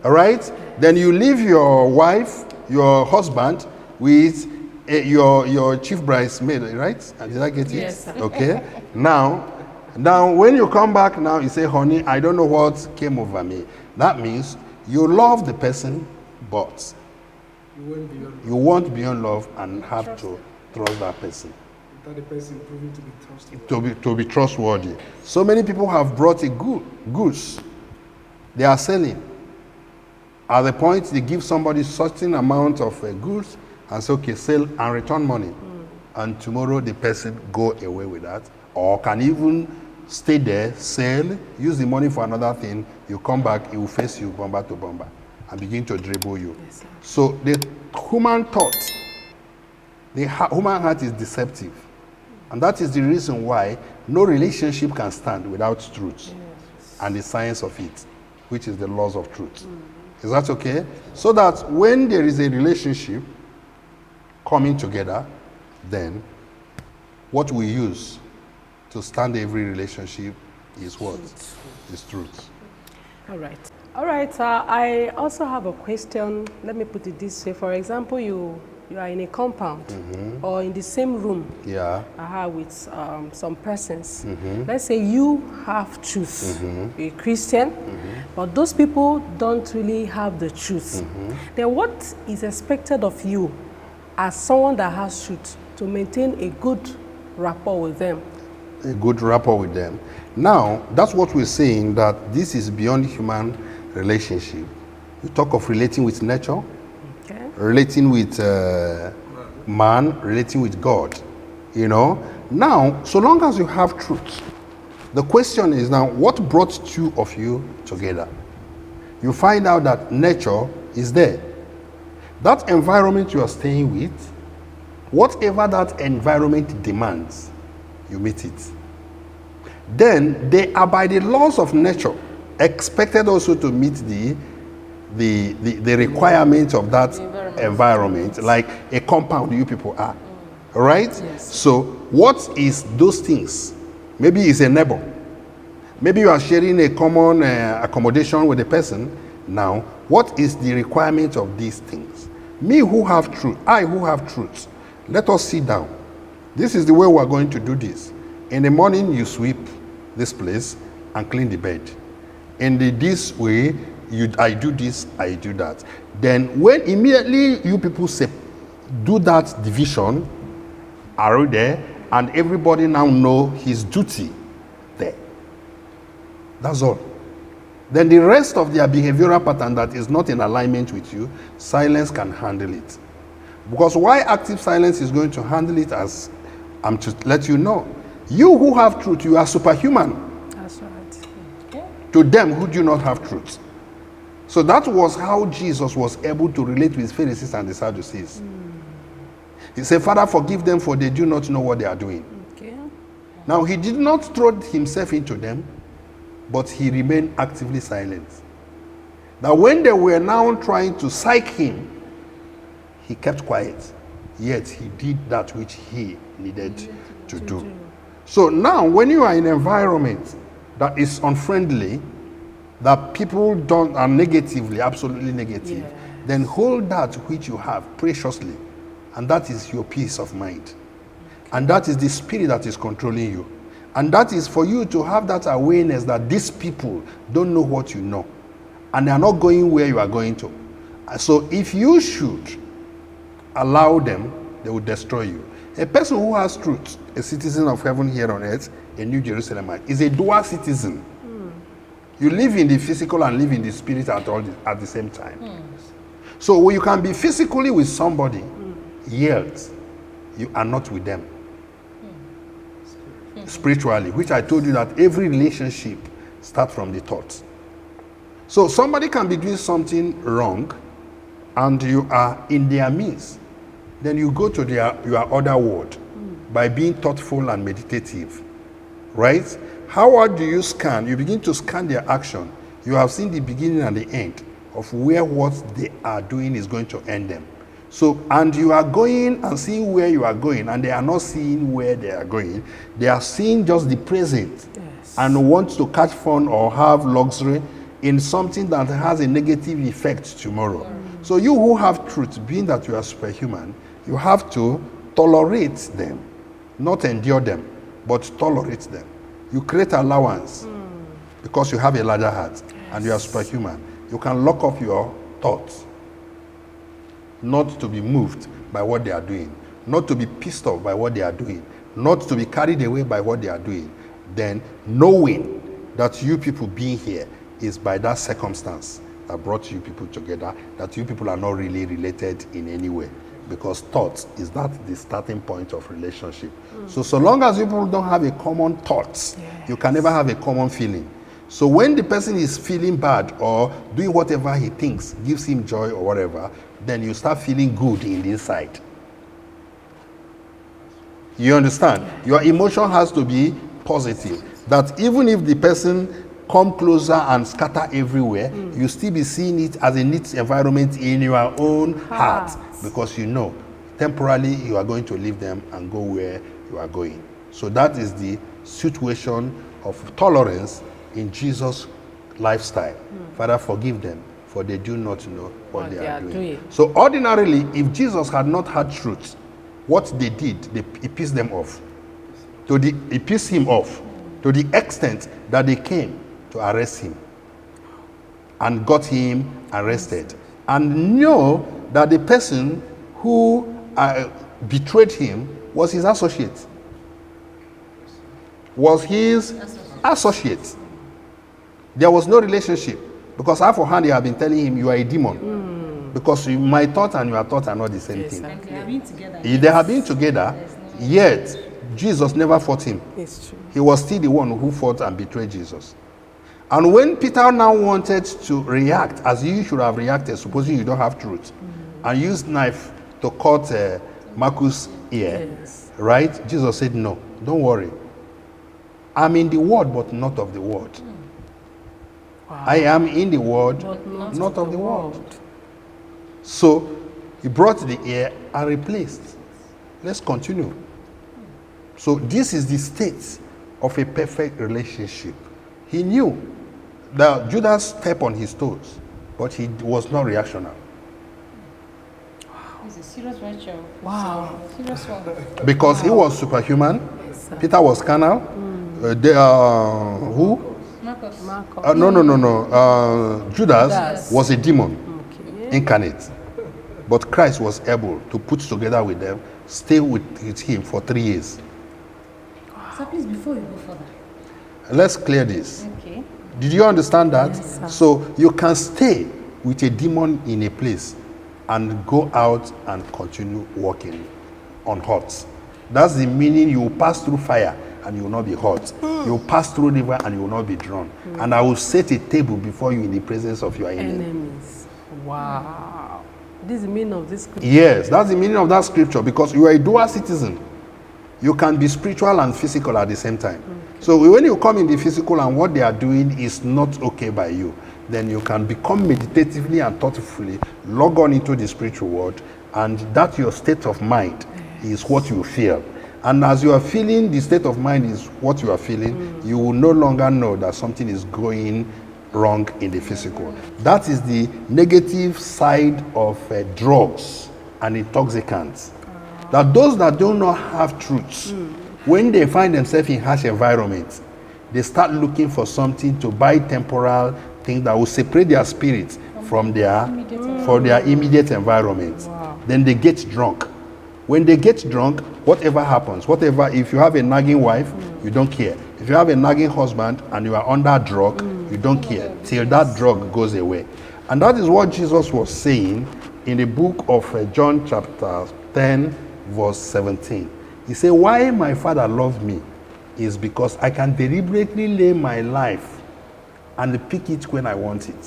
All right? Then you leave your wife, your husband, with your chief bridesmaid, right? Did I get it? Yes, sir. Okay. Now, when you come back now, you say, honey, I don't know what came over me. That means you love the person, but You went beyond you want beyond love and have to trust that person without the person proving to be trustworthy. to be trustworthy. So many people have brought a goose. They are selling. At the point they give somebody certain amount of goods and say, okay, sell and return money. And tomorrow the person go away with that. Or can even stay there, sell, use the money for another thing. You come back, he will face you bomber to bomber and begin to dribble you. Yes, sir. So the human thought, the human heart is deceptive. And that is the reason why no relationship can stand without truth and the science of it, which is the laws of truth. Is that okay? So that when there is a relationship coming together, then what we use to stand every relationship is what? Is truth. All right. All right. I also have a question. Let me put it this way. For example, you are in a compound or in the same room Yeah. with some persons. Let's say you have truth. You're a Christian, but those people don't really have the truth. Then what is expected of you as someone that has truth to maintain a good rapport with them? A good rapport with them. Now, that's what we're saying, that this is beyond human relationship. We talk of relating with nature, Okay. relating with man, relating with God. You know? Now, so long as you have truth, the question is now, what brought two of you together? You find out that nature is there. That environment you are staying with, whatever that environment demands, you meet it. Then they are, by the laws of nature, expected also to meet the requirements of that environment, like a compound you people are. Right? Yes. So what is those things? Maybe it's a neighbor. Maybe you are sharing a common accommodation with a person. Now, what is the requirement of these things? Me who have truth, I who have truth, let us sit down. This is the way we are going to do this. In the morning, you sweep this place and clean the bed. In this way, I do this, I do that. Then when immediately you people say, do that division, are there, and everybody now know his duty there. That's all. Then the rest of their behavioral pattern that is not in alignment with you, silence can handle it. Because why active silence is going to handle it, as I'm to let you know. You who have truth, you are superhuman That's right. to them who do not have truth. So that was how Jesus was able to relate with Pharisees and the Sadducees. He said, Father, forgive them, for they do not know what they are doing. Okay. Now, he did not throw himself into them, but he remained actively silent. Now, when they were now trying to psych him, he kept quiet. Yet, he did that which he needed to do. So now, when you are in an environment that is unfriendly, that people are negatively, absolutely negative, Yes. then hold that which you have preciously. And that is your peace of mind. And that is the spirit that is controlling you. And that is for you to have that awareness that these people don't know what you know. And they are not going where you are going to. So if you should allow them, they will destroy you. A person who has truth, a citizen of heaven here on earth, a New Jerusalemite, is a dual citizen. You live in the physical and live in the spirit at the same time. So you can be physically with somebody, yet you are not with them. Spiritually, which I told you that every relationship starts from the thoughts. So somebody can be doing something wrong and you are in their midst. Then you go to your other world by being thoughtful and meditative. Right? How do you scan? You begin to scan their action. You have seen the beginning and the end of where what they are doing is going to end them. So, and you are going and seeing where you are going, and they are not seeing where they are going. They are seeing just the present, Yes. and want to catch fun or have luxury in something that has a negative effect tomorrow. So you who have truth, being that you are superhuman, you have to tolerate them, not endure them, but tolerate them. You create allowance because you have a larger heart and you are superhuman. You can lock up your thoughts, not to be moved by what they are doing, not to be pissed off by what they are doing, not to be carried away by what they are doing. Then knowing that you people being here is by that circumstance that brought you people together, that you people are not really related in any way. Because thought is that the starting point of relationship. So long as you people don't have a common thought, you can never have a common feeling. So when the person is feeling bad or doing whatever he thinks gives him joy or whatever, then you start feeling good in the inside. You understand? Your emotion has to be positive. That even if the person come closer and scatter everywhere, you still be seeing it as a neat environment in your own heart. Because you know, temporarily you are going to leave them and go where you are going. So that is the situation of tolerance in Jesus' lifestyle. Father, forgive them, for they do not know what they are doing. So ordinarily, if Jesus had not had truth, what they did, he pissed them off. He pissed him off to the extent that they came to arrest him and got him arrested and know that the person who betrayed him was his associate. There was no relationship, because half of hand they have been telling him, you are a demon. Because my thought and your thought are not the same thing. And they have been together. They have been together, yet Jesus never fought him. It's true. He was still the one who fought and betrayed Jesus. And when Peter now wanted to react, as you should have reacted, supposing you don't have truth, and used knife to cut Marcus' ear, right? Jesus said, no, don't worry. I'm in the world, but not of the world. I am in the world, But not of the world. So he brought the ear and replaced. Let's continue. So this is the state of a perfect relationship. He knew that Judas stepped on his toes, but he was not reactional. It's a serious venture. Wow. Serious one. Because he was superhuman. Peter was carnal. Who? Marcus. No. Judas was a demon Okay. incarnate. But Christ was able to put together with them, stay with him for 3 years. So please, before you go further. Let's clear this. Okay. Did you understand that? Yes, sir. So you can stay with a demon in a place and go out and continue walking unhurt. That's the meaning. You will pass through fire and you will not be hot. You will pass through river and you will not be drowned. And I will set a table before you in the presence of your enemy. Enemies. Wow. This is the meaning of this scripture. Yes, that's the meaning of that scripture, because you are a dual citizen. You can be spiritual and physical at the same time. So when you come in the physical and what they are doing is not okay by you, then you can become meditatively and thoughtfully log on into the spiritual world, and that your state of mind is what you feel. And as you are feeling, the state of mind is what you are feeling, you will no longer know that something is going wrong in the physical. That is the negative side of drugs and intoxicants. That those that do not have truth, when they find themselves in harsh environments, they start looking for something to buy temporal things that will separate their spirits from their immediate environment. Wow. Then they get drunk. When they get drunk, whatever happens, if you have a nagging wife, you don't care. If you have a nagging husband and you are under drug, you don't care till that drug goes away. And that is what Jesus was saying in the book of John chapter 10, verse 17. He said, why my Father loved me is because I can deliberately lay my life and pick it when I want it.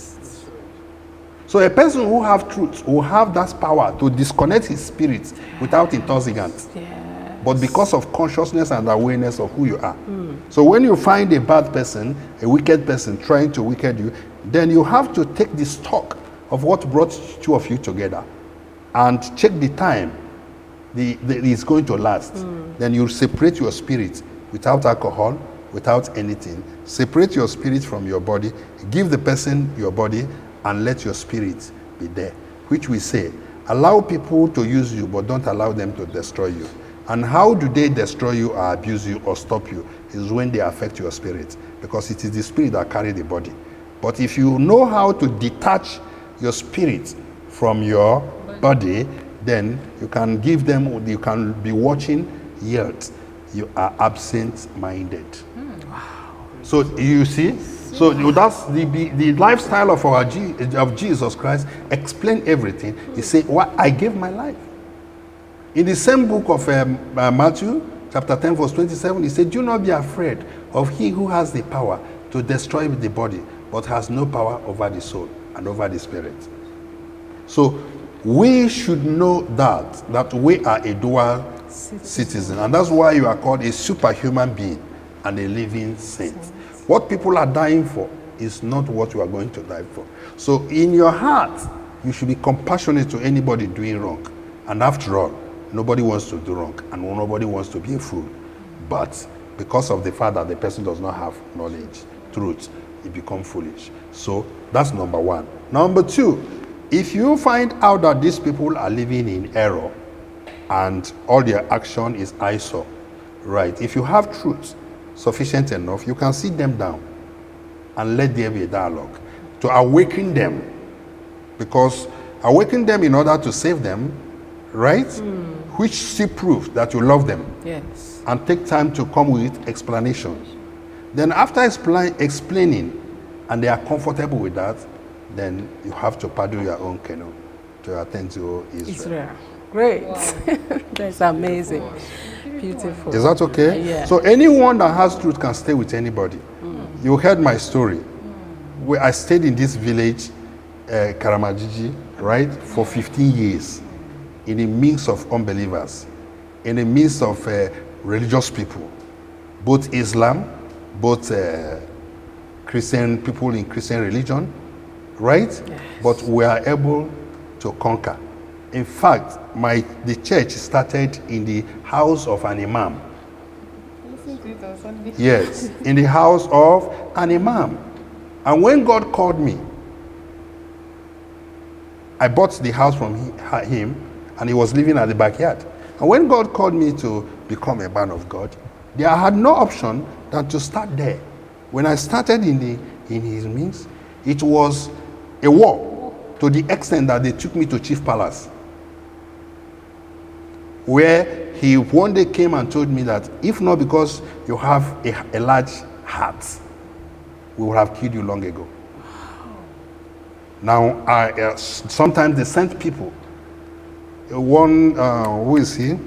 So a person who have truth will have that power to disconnect his spirit without intoxicants. Yes. But because of consciousness and awareness of who you are. So when you find a bad person, a wicked person trying to wicked you, then you have to take the stock of what brought two of you together and check the time it's going to last. Then you separate your spirit without alcohol, without anything. Separate your spirit from your body. Give the person your body and let your spirit be there. Which we say, allow people to use you, but don't allow them to destroy you. And how do they destroy you or abuse you or stop you? Is when they affect your spirit. Because it is the spirit that carries the body. But if you know how to detach your spirit from your body, then you can give them, you can be watching, yet you are absent-minded. So you see, So that's the lifestyle of of Jesus Christ. Explain everything. He said, "Why I gave my life." In the same book of Matthew, chapter 10, verse 27, he said, "Do not be afraid of he who has the power to destroy the body, but has no power over the soul and over the spirit." So we should know that we are a dual citizen, and that's why you are called a superhuman being and a living saint. What people are dying for is not what you are going to die for. So in your heart, you should be compassionate to anybody doing wrong. And after all, nobody wants to do wrong, and nobody wants to be a fool. But because of the fact that the person does not have knowledge, truth, it becomes foolish. So that's number one. Number two, if you find out that these people are living in error and all their action is eyesore, right? If you have truth sufficient enough, you can sit them down and let there be a dialogue to awaken them, because awaken them in order to save them, right? Which still proves that you love them. Yes. And take time to come with explanations. Then after explaining and they are comfortable with that, then you have to paddle your own canoe to attend to Israel. Great. That's amazing. Beautiful. Is that okay? Yeah. So anyone that has truth can stay with anybody. You heard my story. Where I stayed in this village, Karamajiji, right, for 15 years, in the midst of unbelievers, in the midst of religious people, both Islam, both Christian people in Christian religion, right? Yes. But we are able to conquer. In fact, the church started in the house of an imam. Yes, in the house of an imam. And when God called me, I bought the house from him, and he was living at the backyard. And when God called me to become a man of God, I had no option than to start there. When I started in his midst, it was a war to the extent that they took me to Chief Palace, where he one day came and told me that if not because you have a large heart, we would have killed you long ago. Now, sometimes they sent people. One, who is he?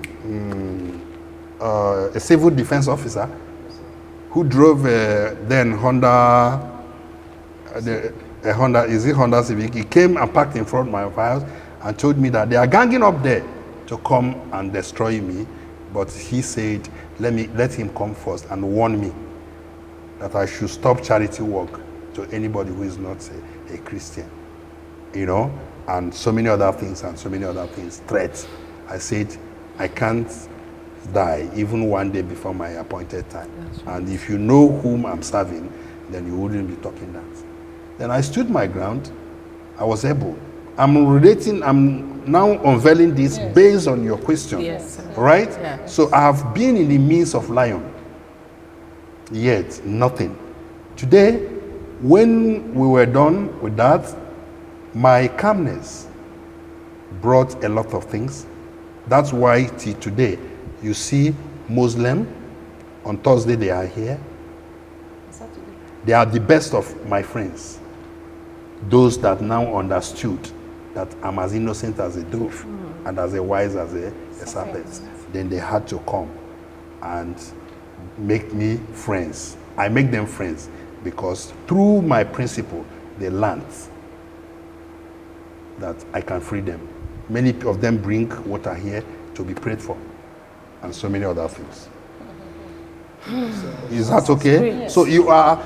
A civil defense officer who drove then Honda, Honda Civic. He came and parked in front of my house and told me that they are ganging up there to come and destroy me, but he said, let him come first and warn me that I should stop charity work to anybody who is not a Christian, and so many other things, threats. I said, I can't die even one day before my appointed time. Right. And if you know whom I'm serving, then you wouldn't be talking that. Then I stood my ground. I was able. I'm now unveiling this based on your question. Yes. Right? Yes. So I have been in the midst of lion, yet nothing. Today, when we were done with that, my calmness brought a lot of things. That's why till today, you see Muslim, on Thursday they are here. Saturday. They are the best of my friends. Those that now understood that I'm as innocent as a dove and as wise as a serpent. Then they had to come and make me friends. I make them friends because through my principle, they learned that I can free them. Many of them bring water here to be prayed for, and so many other things. Is that okay? Yes. So you are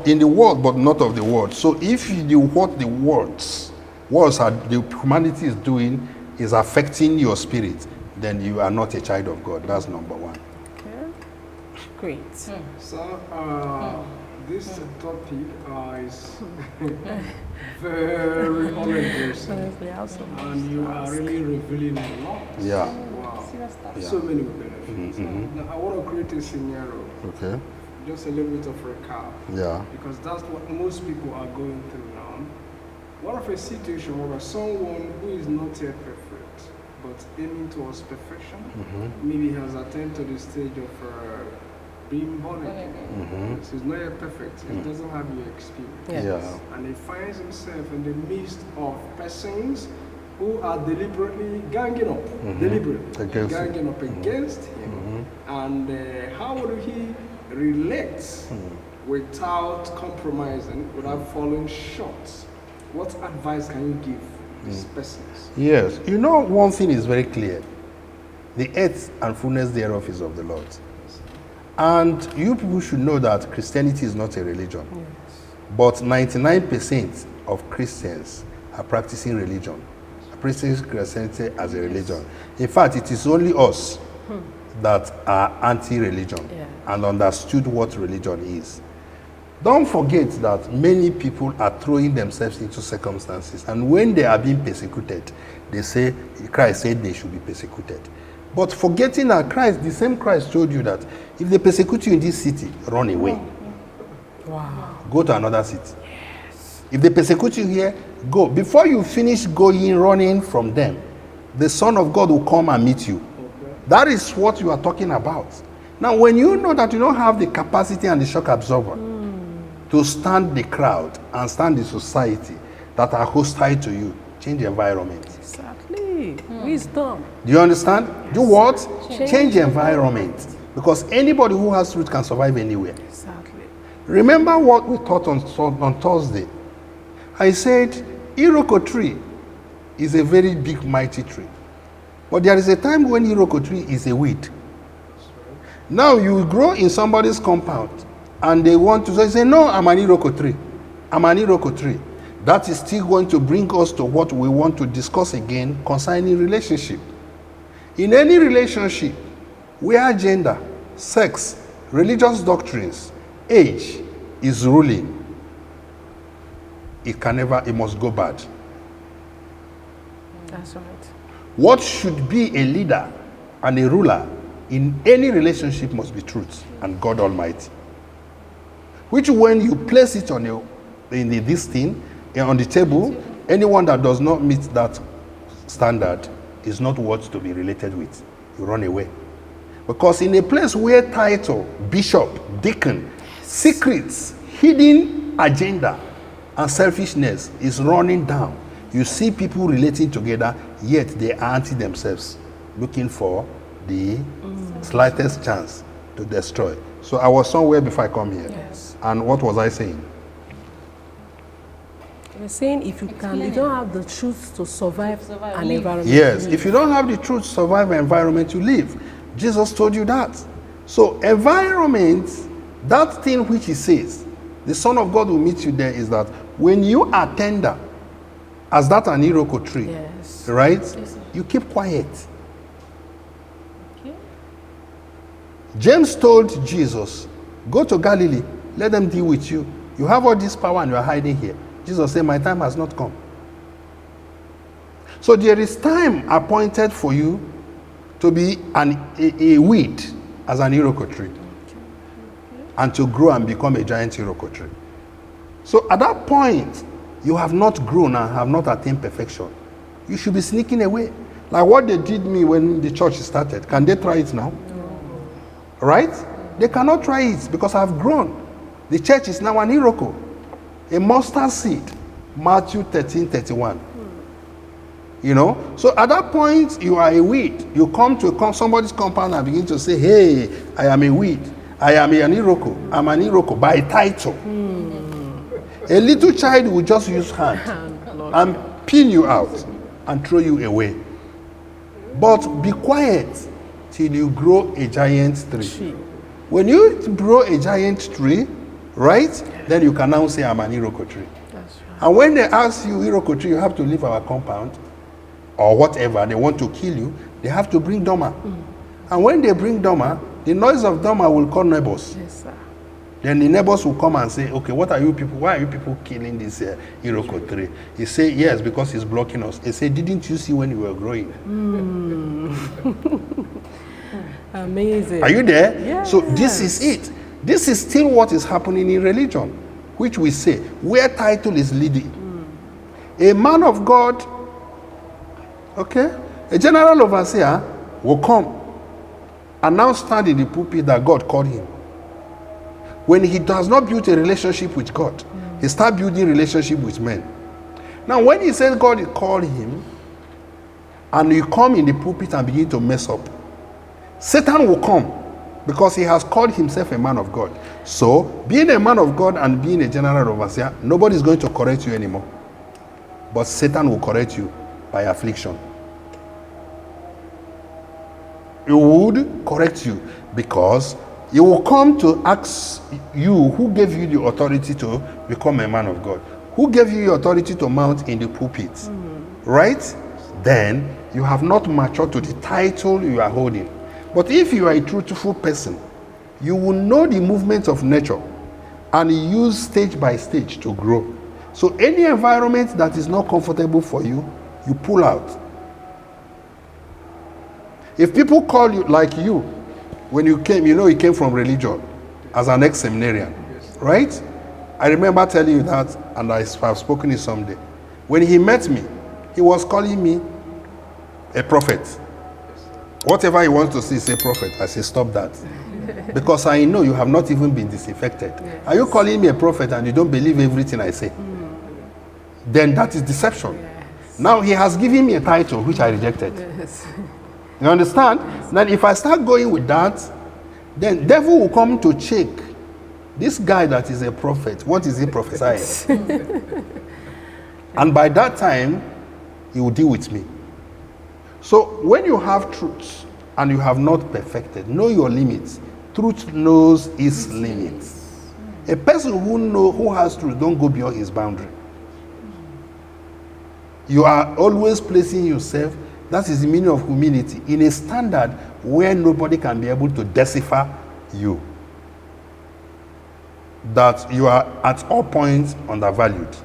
in the world, but not of the world. So if what the humanity is doing is affecting your spirit, then you are not a child of God. That's number one. Okay. Great. So this topic is very all-embracing, and you are really revealing a lot. Yeah. Wow. Yeah. So many benefits. Now, I want to create a scenario, Okay. just a little bit of recap, Yeah. because that's what most people are going through now. What of a situation where someone who is not yet perfect, but aiming towards perfection, maybe has attained to the stage of being born again. So he's not yet perfect. He doesn't have your experience. Yeah. And he finds himself in the midst of persons who are deliberately ganging up, against him. And how would he relate without compromising, without falling short? What advice can you give these persons? Yes. You know, one thing is very clear. The earth and fullness thereof is of the Lord. And you people should know that Christianity is not a religion. But 99% of Christians are practicing religion. Practicing Christianity as a religion. In fact, it is only us that are anti-religion and understood what religion is. Don't forget that many people are throwing themselves into circumstances, and when they are being persecuted, they say, Christ said they should be persecuted. But forgetting that Christ, the same Christ told you that if they persecute you in this city, run away. Wow. Go to another city. If they persecute you here, go. Before you finish going, running from them, the Son of God will come and meet you. That is what you are talking about. Now, when you know that you don't have the capacity and the shock absorber to stand the crowd and stand the society that are hostile to you, change the environment. Exactly. Wisdom. Do you understand? Do what? Change the environment. Because anybody who has truth can survive anywhere. Exactly. Remember what we taught on Thursday. I said, Iroko tree is a very big, mighty tree. But there is a time when Iroko tree is a weed. Now you grow in somebody's compound and they want to say, no, I'm an Iroko tree. I'm an Iroko tree. That is still going to bring us to what we want to discuss again concerning relationship. In any relationship, where gender, sex, religious doctrines, age is ruling, it must go bad. That's right. What should be a leader and a ruler in any relationship must be truth and God Almighty. Which when you place it on this thing, on the table, anyone that does not meet that standard is not worth to be related with. You run away. Because in a place where title, bishop, deacon, secrets, hidden agenda, and selfishness is running down, you see people relating together, yet they are anti themselves, looking for the slightest chance to destroy. So I was somewhere before I come here. Yes. And what was I saying? You're saying if you don't have the truth to survive an environment. Yes, if you don't have the truth to survive an environment, you live. Jesus told you that. So environment, that thing which he says, the Son of God will meet you there, is that when you are tender, as that an Iroko tree, Yes. right? Yes, You keep quiet. Okay. James told Jesus, go to Galilee, let them deal with you. You have all this power and you are hiding here. Jesus said, my time has not come. So there is time appointed for you to be a weed as an Iroko tree. And to grow and become a giant Iroko tree. So at that point, you have not grown and have not attained perfection. You should be sneaking away. Like what they did me when the church started. Can they try it now? No. Right? They cannot try it because I've grown. The church is now an Iroko. A mustard seed. Matthew 13:31. You know? So at that point, you are a weed. You come to somebody's compound and begin to say, hey, I am a weed. I am an Iroko. I'm an Iroko by title. A little child will just use hand and pin you out and throw you away. But be quiet till you grow a giant tree. When you grow a giant tree, right, then you can now say, I'm an Iroko tree. That's right. And when they ask you, Iroko tree, you have to leave our compound or whatever, they want to kill you, they have to bring Doma. And when they bring Doma, the noise of Doma will call neighbors. Yes, sir. Then the neighbors will come and say, okay, what are you people, why are you people killing this Iroko tree? He say, yes, because he's blocking us. He say, didn't you see when you were growing? Amazing. Are you there? Yes. So this is it. This is still what is happening in religion, which we say, where title is leading. A man of God, okay, a general overseer will come and now stand in the pulpit that God called him. when he does not build a relationship with God, he starts building relationship with men. Now, when he says God called him, and you come in the pulpit and begin to mess up, Satan will come because he has called himself a man of God. So, being a man of God and being a general overseer, nobody is going to correct you anymore. But Satan will correct you by affliction. He would correct you because he will come to ask you who gave you the authority to become a man of God. Who gave you the authority to mount in the pulpit? Right? Then you have not matured to the title you are holding. But if you are a truthful person, you will know the movements of nature and use stage by stage to grow. So any environment that is not comfortable for you, you pull out. If people call you, like you, when you came, you came from religion as an ex-seminarian, right? I remember telling you that, and I have spoken it someday. When he met me, he was calling me a prophet. Whatever he wants to say prophet. I say, stop that. Because I know you have not even been disinfected. Yes. Are you calling me a prophet and you don't believe everything I say? Then that is deception. Yes. Now he has given me a title which I rejected. Yes. You understand? Yes. Then if I start going with that, then devil will come to check this guy that is a prophet. What is he prophesying? And by that time, he will deal with me. So when you have truth and you have not perfected, know your limits. Truth knows its limits. A person who has truth don't go beyond his boundary. You are always placing yourself, that is the meaning of humility, in a standard where nobody can be able to decipher you. That you are at all points undervalued.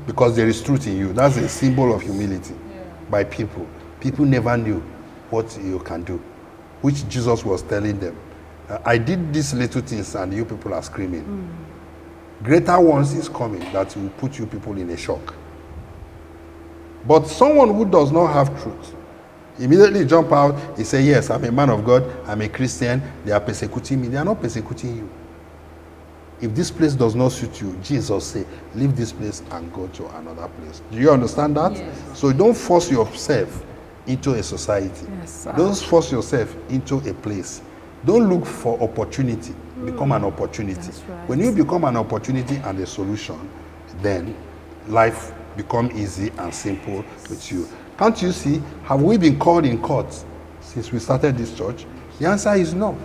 Because there is truth in you. That's a symbol of humility by people. People never knew what you can do, which Jesus was telling them. I did these little things and you people are screaming. Greater ones is coming that will put you people in a shock. But someone who does not have truth, immediately jump out, he say, yes, I'm a man of God, I'm a Christian, they are persecuting me. They are not persecuting you. If this place does not suit you, Jesus say, leave this place and go to another place. Do you understand that? Yes. So don't force yourself into a society. Yes, don't force yourself into a place. Don't look for opportunity. Become an opportunity. Right. When you become an opportunity and a solution, then life becomes easy and simple with you. Can't you see? Have we been called in court since we started this church? The answer is no.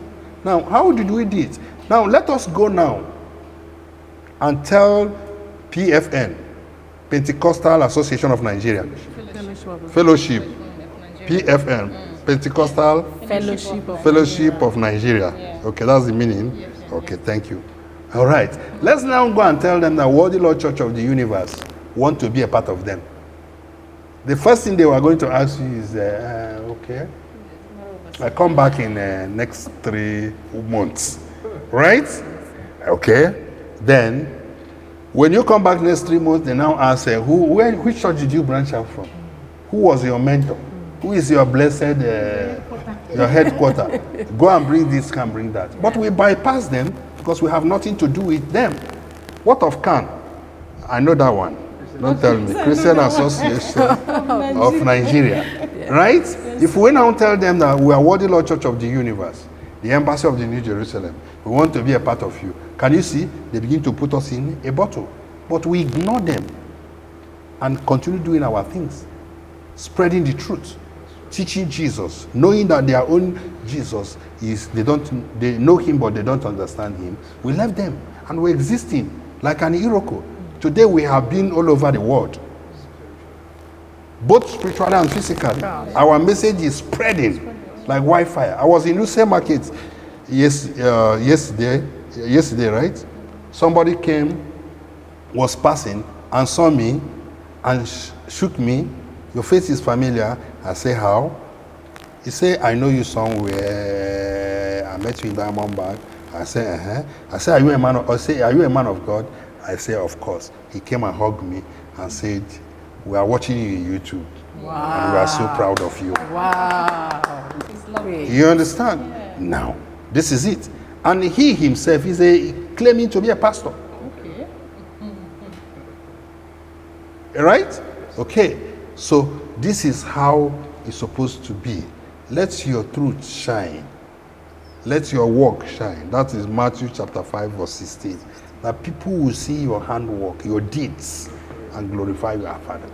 Now, how did we do it? Now, let us go now and tell PFN, Pentecostal Association of Nigeria. Fellowship. PFN, Pentecostal Fellowship of Nigeria. Okay, that's the meaning. Okay, thank you. All right. Let's now go and tell them that Worthy Lord Church of the Universe want to be a part of them. The first thing they were going to ask you is, okay, I come back in next 3 months, right? Okay. Then, when you come back next 3 months, they now ask, which church did you branch out from? Who was your mentor? Who is your blessed, your headquarter? Go and bring this, can bring that. But we bypass them because we have nothing to do with them. What of CAN? I know that one. Don't tell me. Christian Association of Nigeria. Right? If we now tell them that we are Worthy Lord Church of the Universe, the Embassy of the New Jerusalem, we want to be a part of you. Can you see? They begin to put us in a bottle. But we ignore them and continue doing our things. Spreading the truth. Teaching Jesus. Knowing that their own Jesus is, they know him but they don't understand him. We left them and we're existing like an Iroko. Today we have been all over the world. Both spiritually and physically. Our message is spreading like wildfire. I was in Use Market yesterday, right? Somebody came, was passing, and saw me, and shook me. Your face is familiar. I say, how? He said, I know you somewhere. I met you in Diamondback. I say, I say, are you a man of God? I say, of course. He came and hugged me and said, we are watching you on YouTube. Wow. And we are so proud of you. Wow. You understand? Yeah. Now, this is it. And he himself is claiming to be a pastor. Okay. Right? Okay. So this is how it's supposed to be. Let your truth shine. Let your work shine. That is Matthew chapter 5 verse 16. That people will see your handwork, your deeds, and glorify your Father.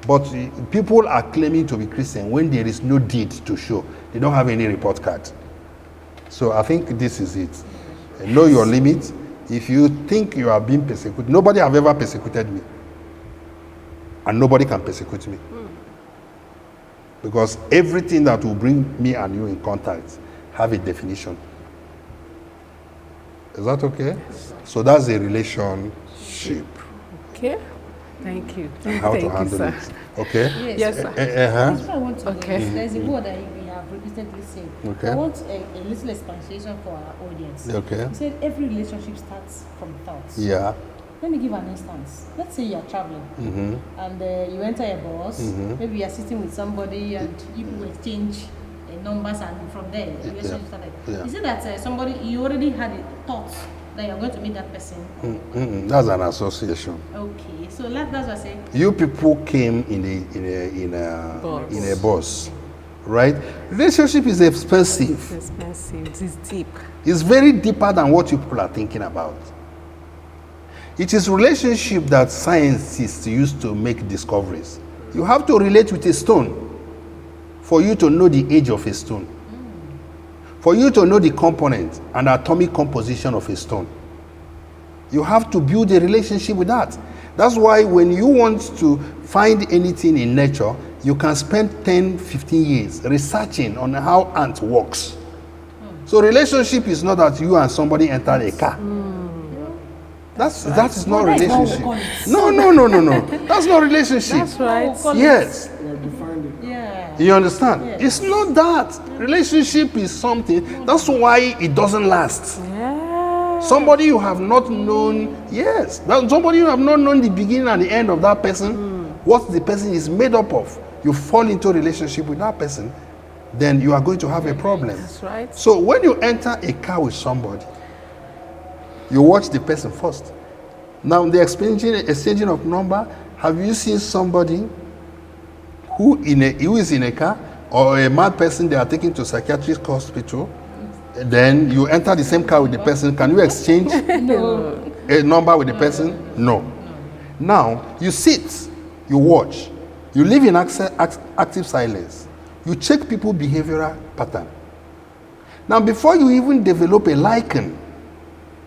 But people are claiming to be Christian when there is no deed to show. They don't have any report card. So I think this is it. Know your limit. If you think you are being persecuted, nobody have ever persecuted me. And nobody can persecute me. Because everything that will bring me and you in contact have a definition. Is that okay? So that's a relationship. Okay. Thank you. How Thank to you, handle sir. it. Okay? Yes, sir. That's what I want to Okay. know. There's a word that we have repeatedly said. Okay. I want a little explanation for our audience. Okay. You said every relationship starts from thoughts. Yeah. Let me give an instance. Let's say you are traveling and you enter a bus. Maybe you are sitting with somebody and you people exchange numbers, and from there the relationship started. Yeah. You said that somebody, you already had a thought that you're going to meet that person. That's an association. Okay, so that's what I say. You people came in a bus, right? Relationship is expensive. It's expensive. It is deep. It's very deeper than what you people are thinking about. It is relationship that scientists use to make discoveries. You have to relate with a stone for you to know the age of a stone. For you to know the component and atomic composition of a stone. You have to build a relationship with that. That's why when you want to find anything in nature, you can spend 10, 15 years researching on how ant works. So relationship is not that you and somebody enter a car. That is not relationship. No. That's not relationship. That's right. Yes. You have defined it. Yeah. You understand? Yes. It's not that. Relationship is something. That's why it doesn't last. Yeah. Somebody you have not known, yes. Somebody you have not known the beginning and the end of that person, what the person is made up of. You fall into a relationship with that person, then you are going to have a problem. That's right. So when you enter a car with somebody, you watch the person first. Now the exchanging of number, have you seen somebody who is in a car, or a mad person they are taking to psychiatric hospital? Then you enter the same car with the person. Can you exchange a number with the person? No. Now you sit, you watch, you live in active silence. You check people's behavioral pattern. Now before you even develop a liking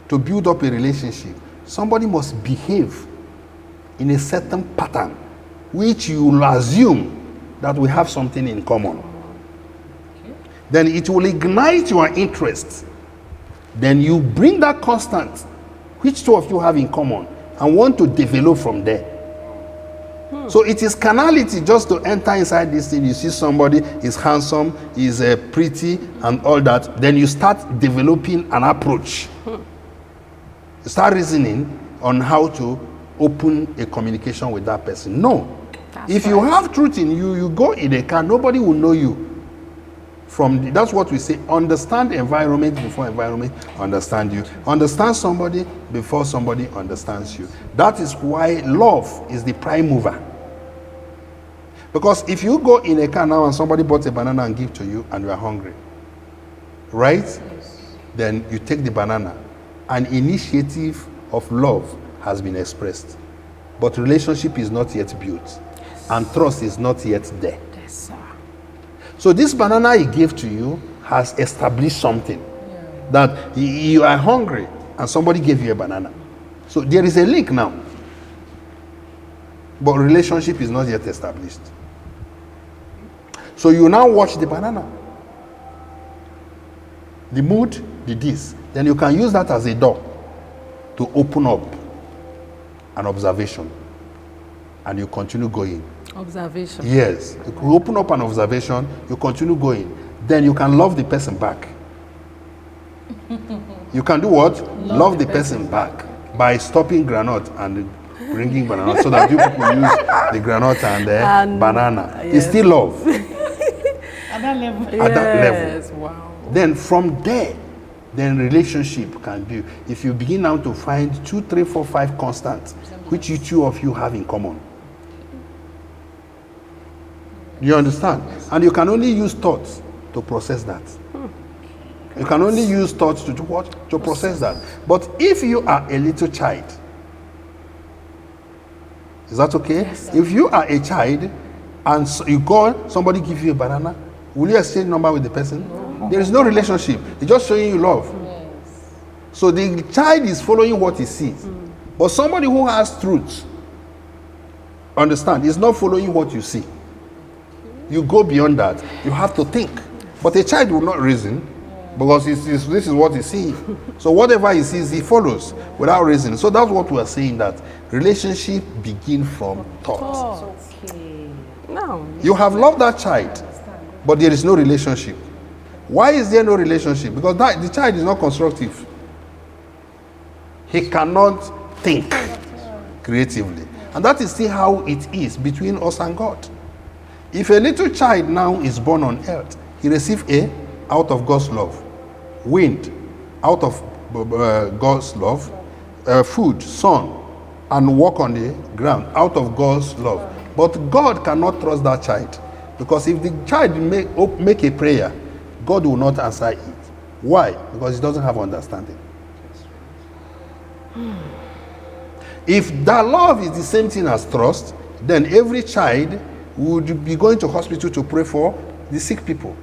to build up a relationship, somebody must behave in a certain pattern, which you will assume that we have something in common. Then it will ignite your interest. Then you bring that constant, which two of you have in common, and want to develop from there. So it is carnality just to enter inside this thing. You see somebody is handsome, is pretty, and all that. Then you start developing an approach. You start reasoning on how to open a communication with that person. No. If you have truth in you, you go in a car, nobody will know you. That's what we say, understand environment before environment understand you. Understand somebody before somebody understands you. That is why love is the prime mover. Because if you go in a car now and somebody bought a banana and give to you and you are hungry, right? Yes. Then you take the banana. An initiative of love has been expressed. But relationship is not yet built. Yes. And trust is not yet there. Yes, sir. So this banana he gave to you has established something. Yeah. That you are hungry and somebody gave you a banana. So there is a link now. But relationship is not yet established. So you now watch the banana. The mood, the this. Then you can use that as a door to open up an observation. And you continue going. Observation. Yes. You open up an observation, you continue going. Then you can love the person back. You can do what? Love the person back by stopping granite and bringing banana so that you people use the granite and the banana. Yes. It's still love. At that level. At that level. Wow. Then from there, then relationship can be. If you begin now to find 2, 3, 4, 5 constants, which you two of you have in common. You understand? And you can only use thoughts to process that. You can only use thoughts to do what? To process that. But if you are a little child, is that okay? Yes, if you are a child and you go, somebody give you a banana, will you exchange number with the person? No. There is no relationship. It's just showing you love. Yes. So the child is following what he sees. But somebody who has truth, understand, is not following what you see. You go beyond that. You have to think. But a child will not reason because this is what he sees. So whatever he sees, he follows without reason. So that's what we are saying, that relationship begin from thought. Okay. No. You have loved that child, but there is no relationship. Why is there no relationship? Because the child is not constructive. He cannot think creatively. And that is still how it is between us and God. If a little child now is born on earth, he receives air out of God's love, wind out of God's love, food, sun, and walk on the ground out of God's love. But God cannot trust that child, because if the child make a prayer, God will not answer it. Why? Because he doesn't have understanding. If that love is the same thing as trust, then every child would be going to hospital to pray for the sick people.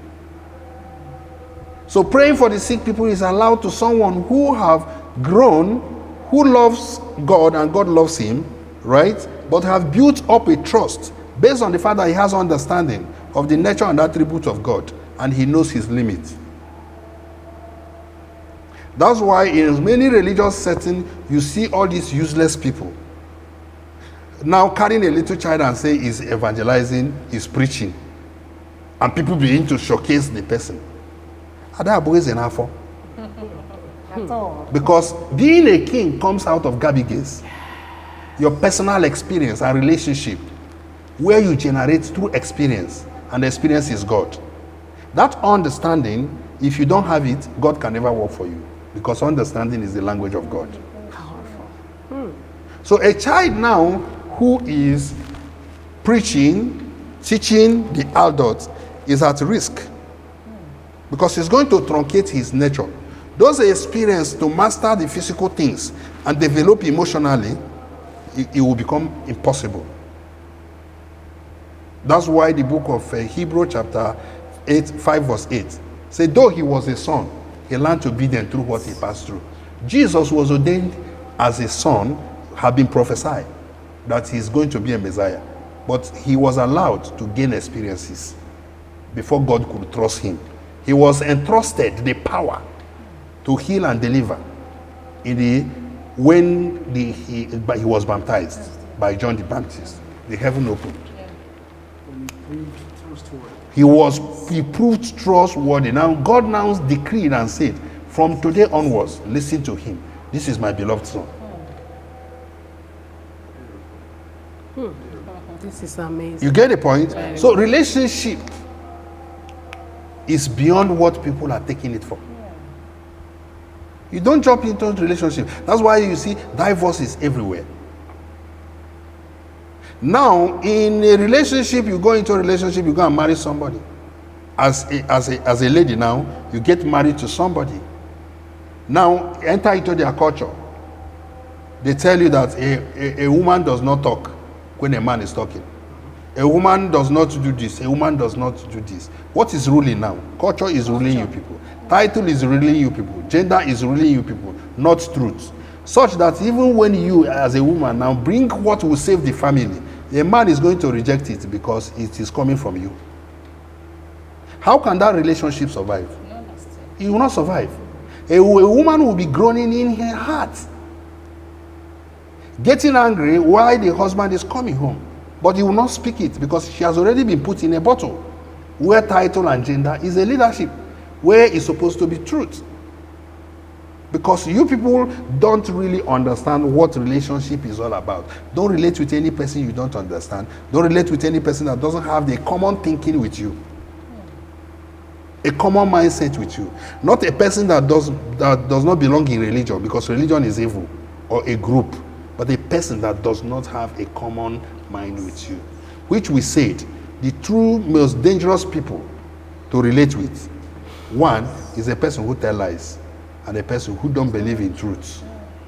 So praying for the sick people is allowed to someone who have grown, who loves God and God loves him, right? But have built up a trust based on the fact that he has understanding of the nature and attributes of God, and he knows his limits. That's why in many religious settings, you see all these useless people now carrying a little child and say he's evangelizing, he's preaching, and people begin to showcase the person. Because being a king comes out of Gabiges, your personal experience and relationship, where you generate through experience, and the experience is God. That understanding, if you don't have it, God can never work for you, because understanding is the language of God. Powerful. So a child now who is preaching, teaching the adults is at risk, because he's going to truncate his nature. Those experience to master the physical things and develop emotionally, it will become impossible. That's why the book of Hebrews chapter 5 verse 8 say, though he was a son, he learned to be them through what he passed through. Jesus was ordained as a son, had been prophesied that he's going to be a Messiah, but he was allowed to gain experiences before God could trust him. He was entrusted the power to heal and deliver when he was baptized by John the Baptist. The heaven opened. He proved trustworthy. Now God now decreed and said, from today onwards, listen to him. This is my beloved son. This is amazing. You get the point? So relationship is beyond what people are taking it for. You don't jump into a relationship. That's why you see divorce is everywhere. Now, in a relationship, you go into a relationship, you go and marry somebody. As a lady now, you get married to somebody. Now, enter into their culture. They tell you that a woman does not talk when a man is talking. A woman does not do this. A woman does not do this. What is ruling now? Culture is ruling you people. Title is ruling you people. Gender is ruling you people. Not truth. Such that even when you as a woman now bring what will save the family, a man is going to reject it because it is coming from you. How can that relationship survive? It will not survive. A woman will be groaning in her heart, getting angry while the husband is coming home. But he will not speak it because she has already been put in a bottle where title and gender is a leadership, where it's supposed to be truth. Because you people don't really understand what relationship is all about. Don't relate with any person you don't understand. Don't relate with any person that doesn't have the common thinking with you. a common mindset with you. Not a person that does not belong in religion, because religion is evil, or a group, but a person that does not have a common mind with you. Which we said, the true most dangerous people to relate with, one is a person who tells lies, and a person who don't believe in truth,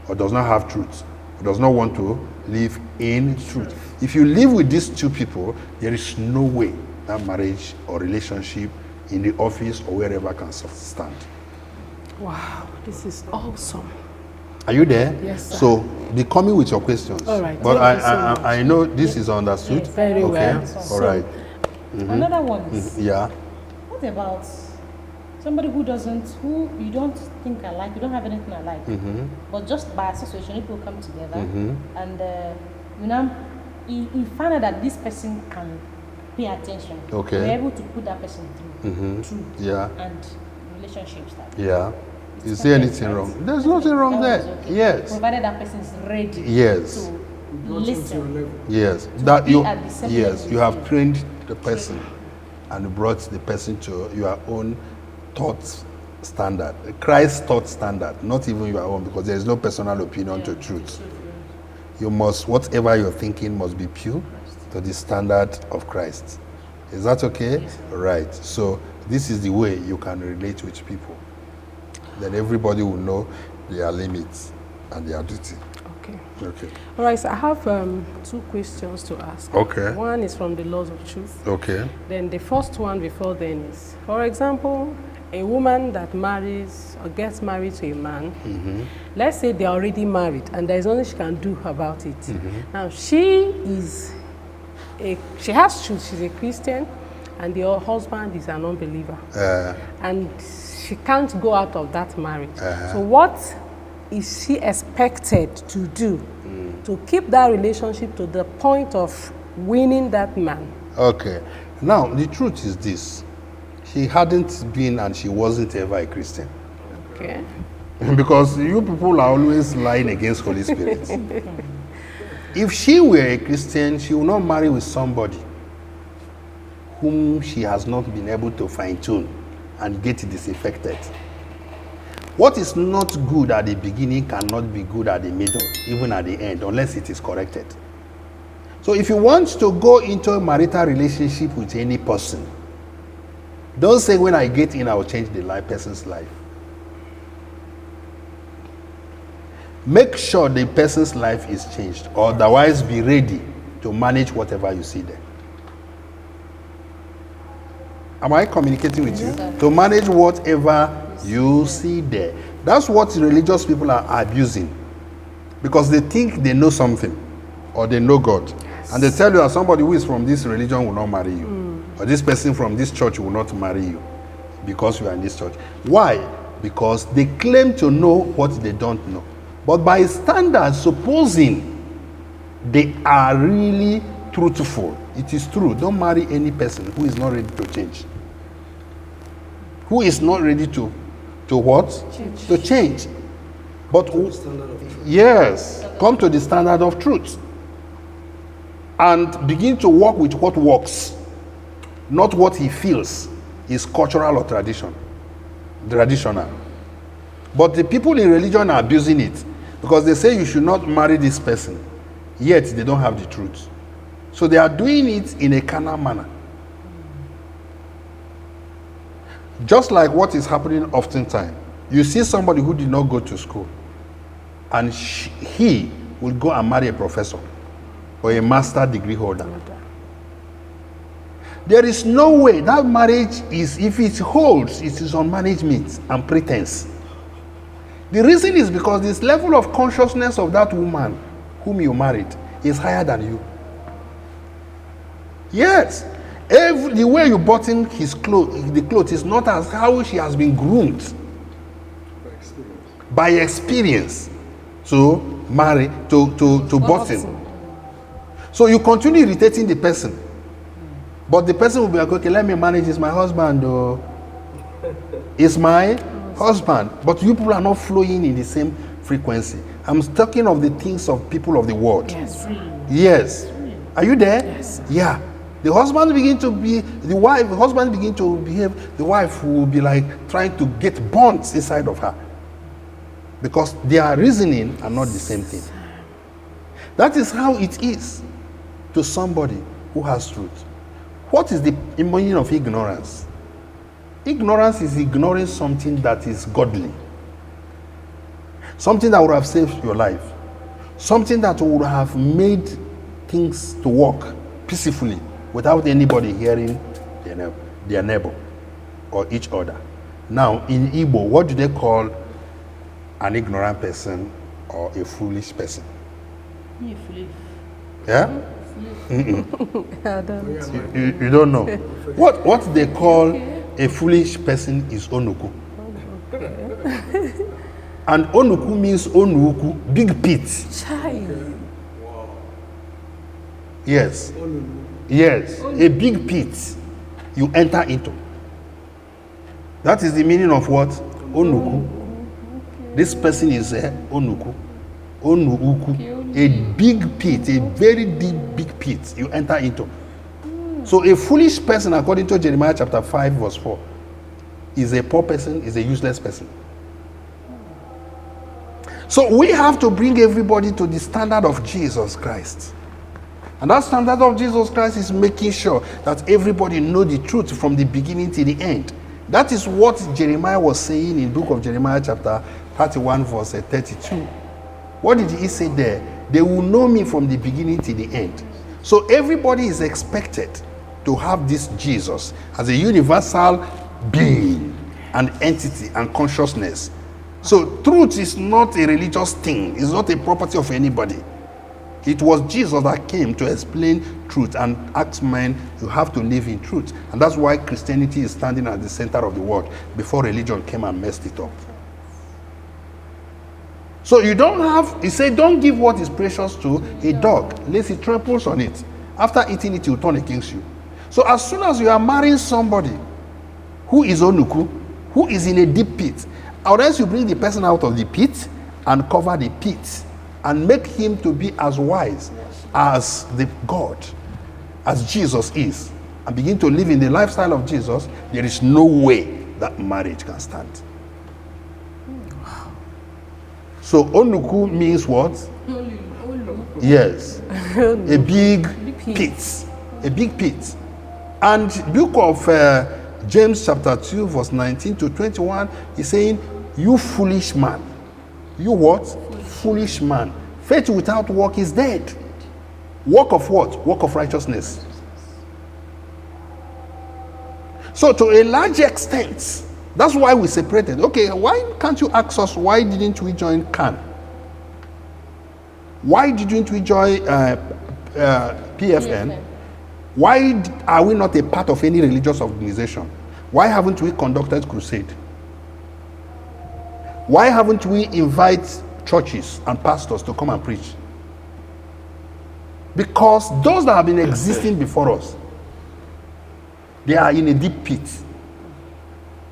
or does not have truth, or does not want to live in truth. If you live with these two people, there is no way that marriage or relationship in the office or wherever can stand. Wow, this is awesome. Are you there? Yes, sir. So be coming with your questions. All right. But Thank you so much. I know this is understood. Yes. Very okay. well. All right. Another one is, Yeah. what about somebody who you don't think I like, you don't have anything I like, but just by association, people come together and you find out that this person can pay attention. Okay. You're able to put that person through Yeah. and relationships start. Yeah. Is there anything wrong? There's nothing wrong That there. was okay. Yes. Provided that person is ready Yes. to Brought you to your listen. level. Yes. That be you. at the same Yes. level You have with you. trained the person, and brought the person to your own thought standard, Christ's thought standard, not even your own, because there is no personal opinion to truth. You must, whatever you're thinking must be pure to the standard of Christ. Is that okay? Yes. Right. So this is the way you can relate with people. Then everybody will know their limits and their duty. Okay. Okay. All right, so I have two questions to ask. Okay. One is from the laws of truth. Okay. Then the first one before then is, for example, a woman that marries or gets married to a man, let's say they're already married and there's nothing she can do about it. Now, she has truth, she's a Christian, and the husband is an unbeliever. And she can't go out of that marriage. So what is she expected to do to keep that relationship to the point of winning that man? Okay. Now, the truth is this. She hadn't been and she wasn't ever a Christian. Okay. Because you people are always lying against Holy Spirit. If she were a Christian, she will not marry with somebody whom she has not been able to fine-tune and get disaffected. What is not good at the beginning cannot be good at the middle, even at the end, unless it is corrected. So if you want to go into a marital relationship with any person, don't say, when I get in, I will change the person's life. Make sure the person's life is changed, or otherwise be ready to manage whatever you see there. Am I communicating with you? Yes, To manage whatever you see there. That's what religious people are abusing, because they think they know something or they know God. And they tell you that somebody who is from this religion will not marry you. Or this person from this church will not marry you because you are in this church. Why? Because they claim to know what they don't know. But by standards, supposing they are really truthful, it is true. Don't marry any person who is not ready to change. Who is not ready to what? Change. To change. But The standard of truth. yes, come to the standard of truth. And begin to work with what works. Not what he feels is cultural or traditional. But the people in religion are abusing it, because they say you should not marry this person, yet they don't have the truth. So they are doing it in a carnal manner. Just like what is happening oftentimes. You see somebody who did not go to school, and he will go and marry a professor or a master degree holder. There is no way that marriage is, if it holds, it is on management and pretense. The reason is because this level of consciousness of that woman whom you married is higher than you. Yes. The way you bought in the clothes is not as how she has been groomed By experience. by experience to marry, to button. So you continue irritating the person. But the person will be like, okay, let me manage, it's my husband, or it's my husband. But you people are not flowing in the same frequency. I'm talking of the things of people of the world. Yes. Yes. Are you there? Yes. Yeah. The husband begin to be, the husband begin to behave, the wife will be like trying to get bonds inside of her. Because their reasoning are not the same thing. That is how it is to somebody who has truth. What is the meaning of ignorance? Ignorance is ignoring something that is godly. Something that would have saved your life. Something that would have made things to work peacefully without anybody hearing their neighbor or each other. Now, in Igbo, what do they call an ignorant person or a foolish person? Yeah? I don't. You don't know. What they call a foolish person is onuku. And onuku means onuku, big pit. Yes. Yes, a big pit you enter into. That is the meaning of what? Onuku. This person is onuku. Onuku. A big pit, a very deep big pit you enter into. So a foolish person, according to Jeremiah chapter 5 verse 4, is a poor person, is a useless person. So we have to bring everybody to the standard of Jesus Christ. And that standard of Jesus Christ is making sure that everybody know the truth from the beginning to the end. That is what Jeremiah was saying in the book of Jeremiah chapter 31 verse 32. What did he say there? They will know me from the beginning to the end. So everybody is expected to have this Jesus as a universal being, an entity and consciousness. So truth is not a religious thing. It's not a property of anybody. It was Jesus that came to explain truth and ask men, you have to live in truth. And that's why Christianity is standing at the center of the world before religion came and messed it up. So you don't have, he said, don't give what is precious to a dog, lest he tramples on it. After eating it, he will turn against you. So as soon as you are marrying somebody who is onuku, who is in a deep pit, or else you bring the person out of the pit and cover the pit, and make him to be as wise as the God, as Jesus is, and begin to live in the lifestyle of Jesus, there is no way that marriage can stand. So onuku means what? Yes, a big pit, a big pit. And book of James chapter 2 verse 19 to 21 is saying, you foolish man. You what? Foolish man. Faith without work is dead. Work of what? Work of righteousness. So to a large extent, that's why we separated. Okay, why can't you ask us, why didn't we join CAN? Why didn't we join PFN? Why are we not a part of any religious organization? Why haven't we conducted crusade? Why haven't we invited churches and pastors to come and preach? Because those that have been existing before us, they are in a deep pit.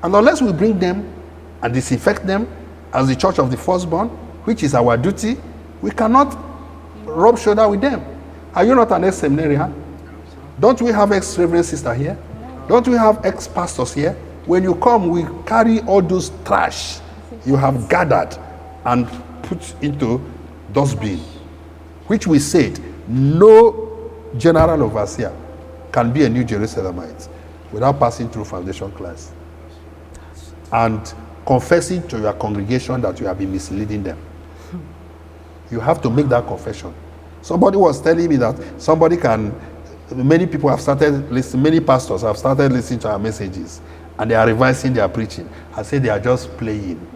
And unless we bring them and disinfect them as the church of the firstborn, which is our duty, we cannot rub shoulder with them. Are you not an ex-seminarian? Don't we have ex-reverend sister here? Don't we have ex-pastors here? When you come, we carry all those trash you have gathered and put into dustbin, which we said no general overseer can be a New Jerusalemite without passing through foundation class and confessing to your congregation that you have been misleading them. You have to make that confession. Somebody was telling me that many people have started listening, many pastors have started listening to our messages and they are revising their preaching. I say they are just playing.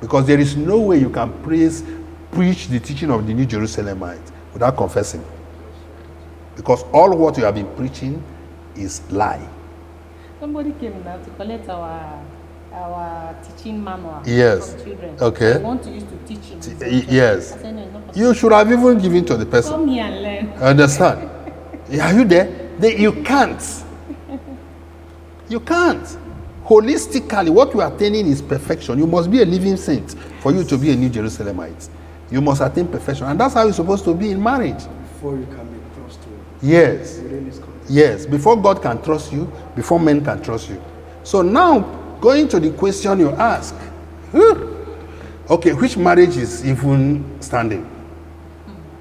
Because there is no way you can preach the teaching of the New Jerusalemite without confessing. Because all what you have been preaching is lie. Somebody came now to collect our teaching manual Yes. from children. Okay. I want to use to teach him. Yes. I said, no, it's not possible. You should have even given to the person. Come here and learn. Understand? Are you there? You can't. You can't. Holistically, what you are attaining is perfection. You must be a living saint for you to be a New Jerusalemite. You must attain perfection. And that's how it's supposed to be in marriage. Before you can be trustworthy Yes. within this context. Yes, before God can trust you, before men can trust you. So now, going to the question you ask, okay, which marriage is even standing,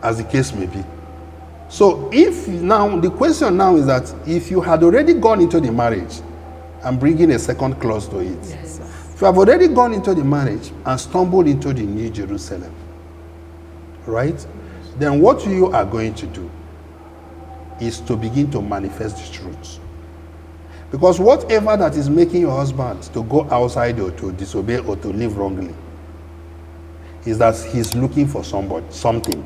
as the case may be? So if now, the question now is that if you had already gone into the marriage, I'm bringing a second clause to it. Yes, sir. If you have already gone into the marriage and stumbled into the New Jerusalem, right? Then what you are going to do is to begin to manifest the truth. Because whatever that is making your husband to go outside or to disobey or to live wrongly is that he's looking for something.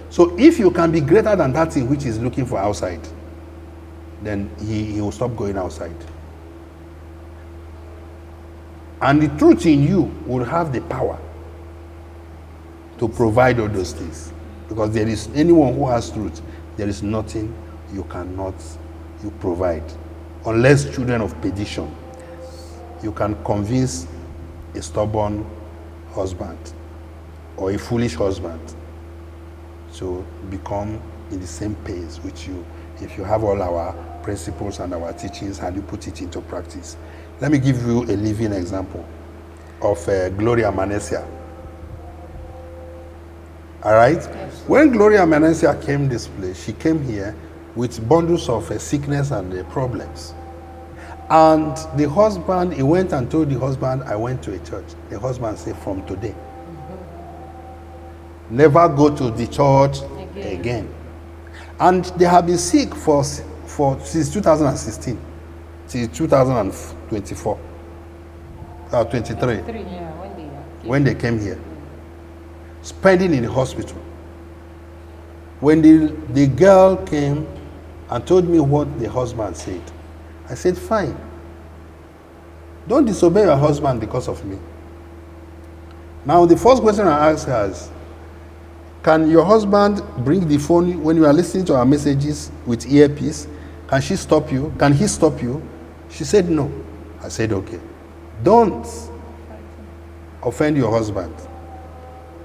So if you can be greater than that thing which he's looking for outside, then he will stop going outside. And the truth in you will have the power to provide all those things. Because there is anyone who has truth, there is nothing you cannot provide. Unless children of perdition, you can convince a stubborn husband or a foolish husband to become in the same pace with you if you have all our principles and our teachings and you put it into practice. Let me give you a living example of Gloria Manesia. All right? Yes. When Gloria Manesia came this place, she came here with bundles of sickness and problems. And the husband, he went and told the husband, I went to a church. The husband said, from today, never go to the church again. And they have been sick since 2016 till 2024, 23, when they came here, spending in the hospital. When the girl came and told me what the husband said, I said, fine. Don't disobey your husband because of me. Now, the first question I asked her is, can your husband bring the phone when you are listening to our messages with earpiece? Can she stop you? Can he stop you? She said no. I said, okay. Don't offend your husband.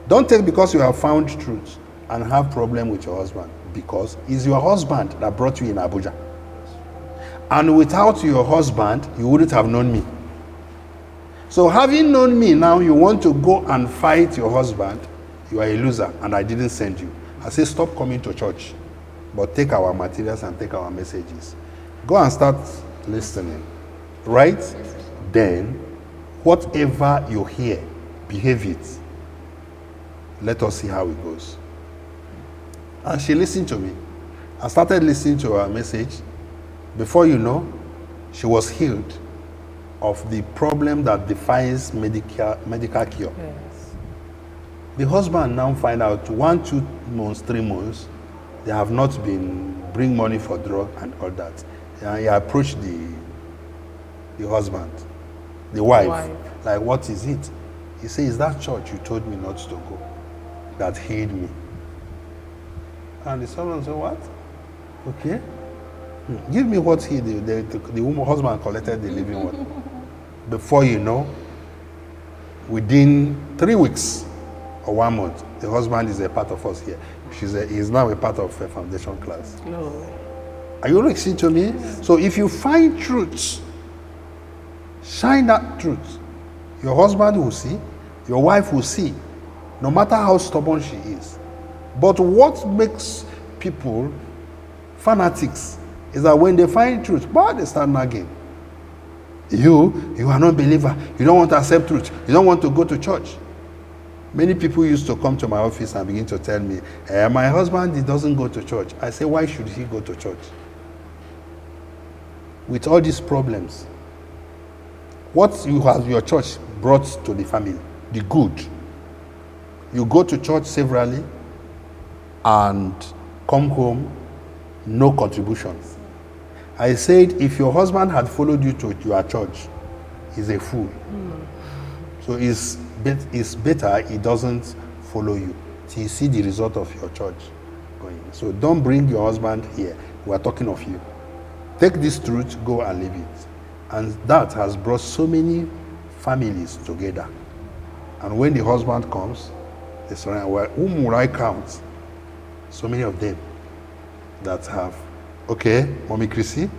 Don't take because you have found truth and have problem with your husband, because it's your husband that brought you in Abuja. And without your husband, you wouldn't have known me. So having known me, now you want to go and fight your husband, you are a loser, and I didn't send you. I say, stop coming to church, but take our materials and take our messages. Go and start listening, right? Then, whatever you hear, behave it. Let us see how it goes. And she listened to me. I started listening to her message. Before you know, she was healed of the problem that defies medical cure. Yes. The husband now find out 1, 2 months, 3 months, they have not been bring money for drug and all that. And he approached the husband, the wife, like, what is it? He says, is that church you told me not to go that healed me? And the husband said, what? Okay. Give me what he did. The woman husband collected the living water. Before you know, within 3 weeks or 1 month, the husband is a part of us here. He's now a part of a foundation class. No. Are you listening to me? So if you find truth, shine that truth. Your husband will see, your wife will see, no matter how stubborn she is. But what makes people fanatics is that when they find truth, they start nagging. You are not a believer. You don't want to accept truth. You don't want to go to church. Many people used to come to my office and begin to tell me, my husband, he doesn't go to church. I say, why should he go to church? With all these problems, what you have your church brought to the family, the good. You go to church severally and come home, no contributions. I said, if your husband had followed you to your church, he's a fool. So it's better he doesn't follow you till you see the result of your church going. So don't bring your husband here. We are talking of you. Take this truth, go and live it. And that has brought so many families together. And when the husband comes, they say, well, whom will I count? So many of them that have Okay, Mommy Chrissy,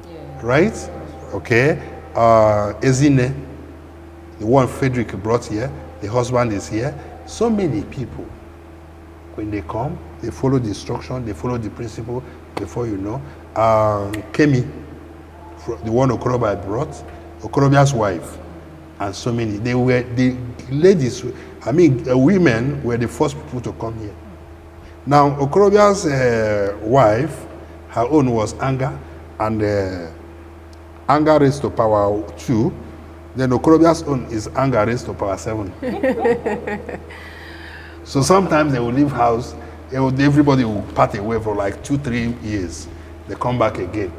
Yeah. right? Okay, Ezine, the one Frederick brought here, the husband is here. So many people, when they come, they follow the instruction, they follow the principle. Before you know, Kemi, the one Okoroba brought, Okorobia's wife, and so many. They were the ladies. I mean, women were the first people to come here. Now, Okorobia's wife, her own was anger, and anger raised to power 2. Then Okorobia's own is anger raised to power 7. So sometimes they will leave house, everybody will part away for like 2-3 years. They come back again.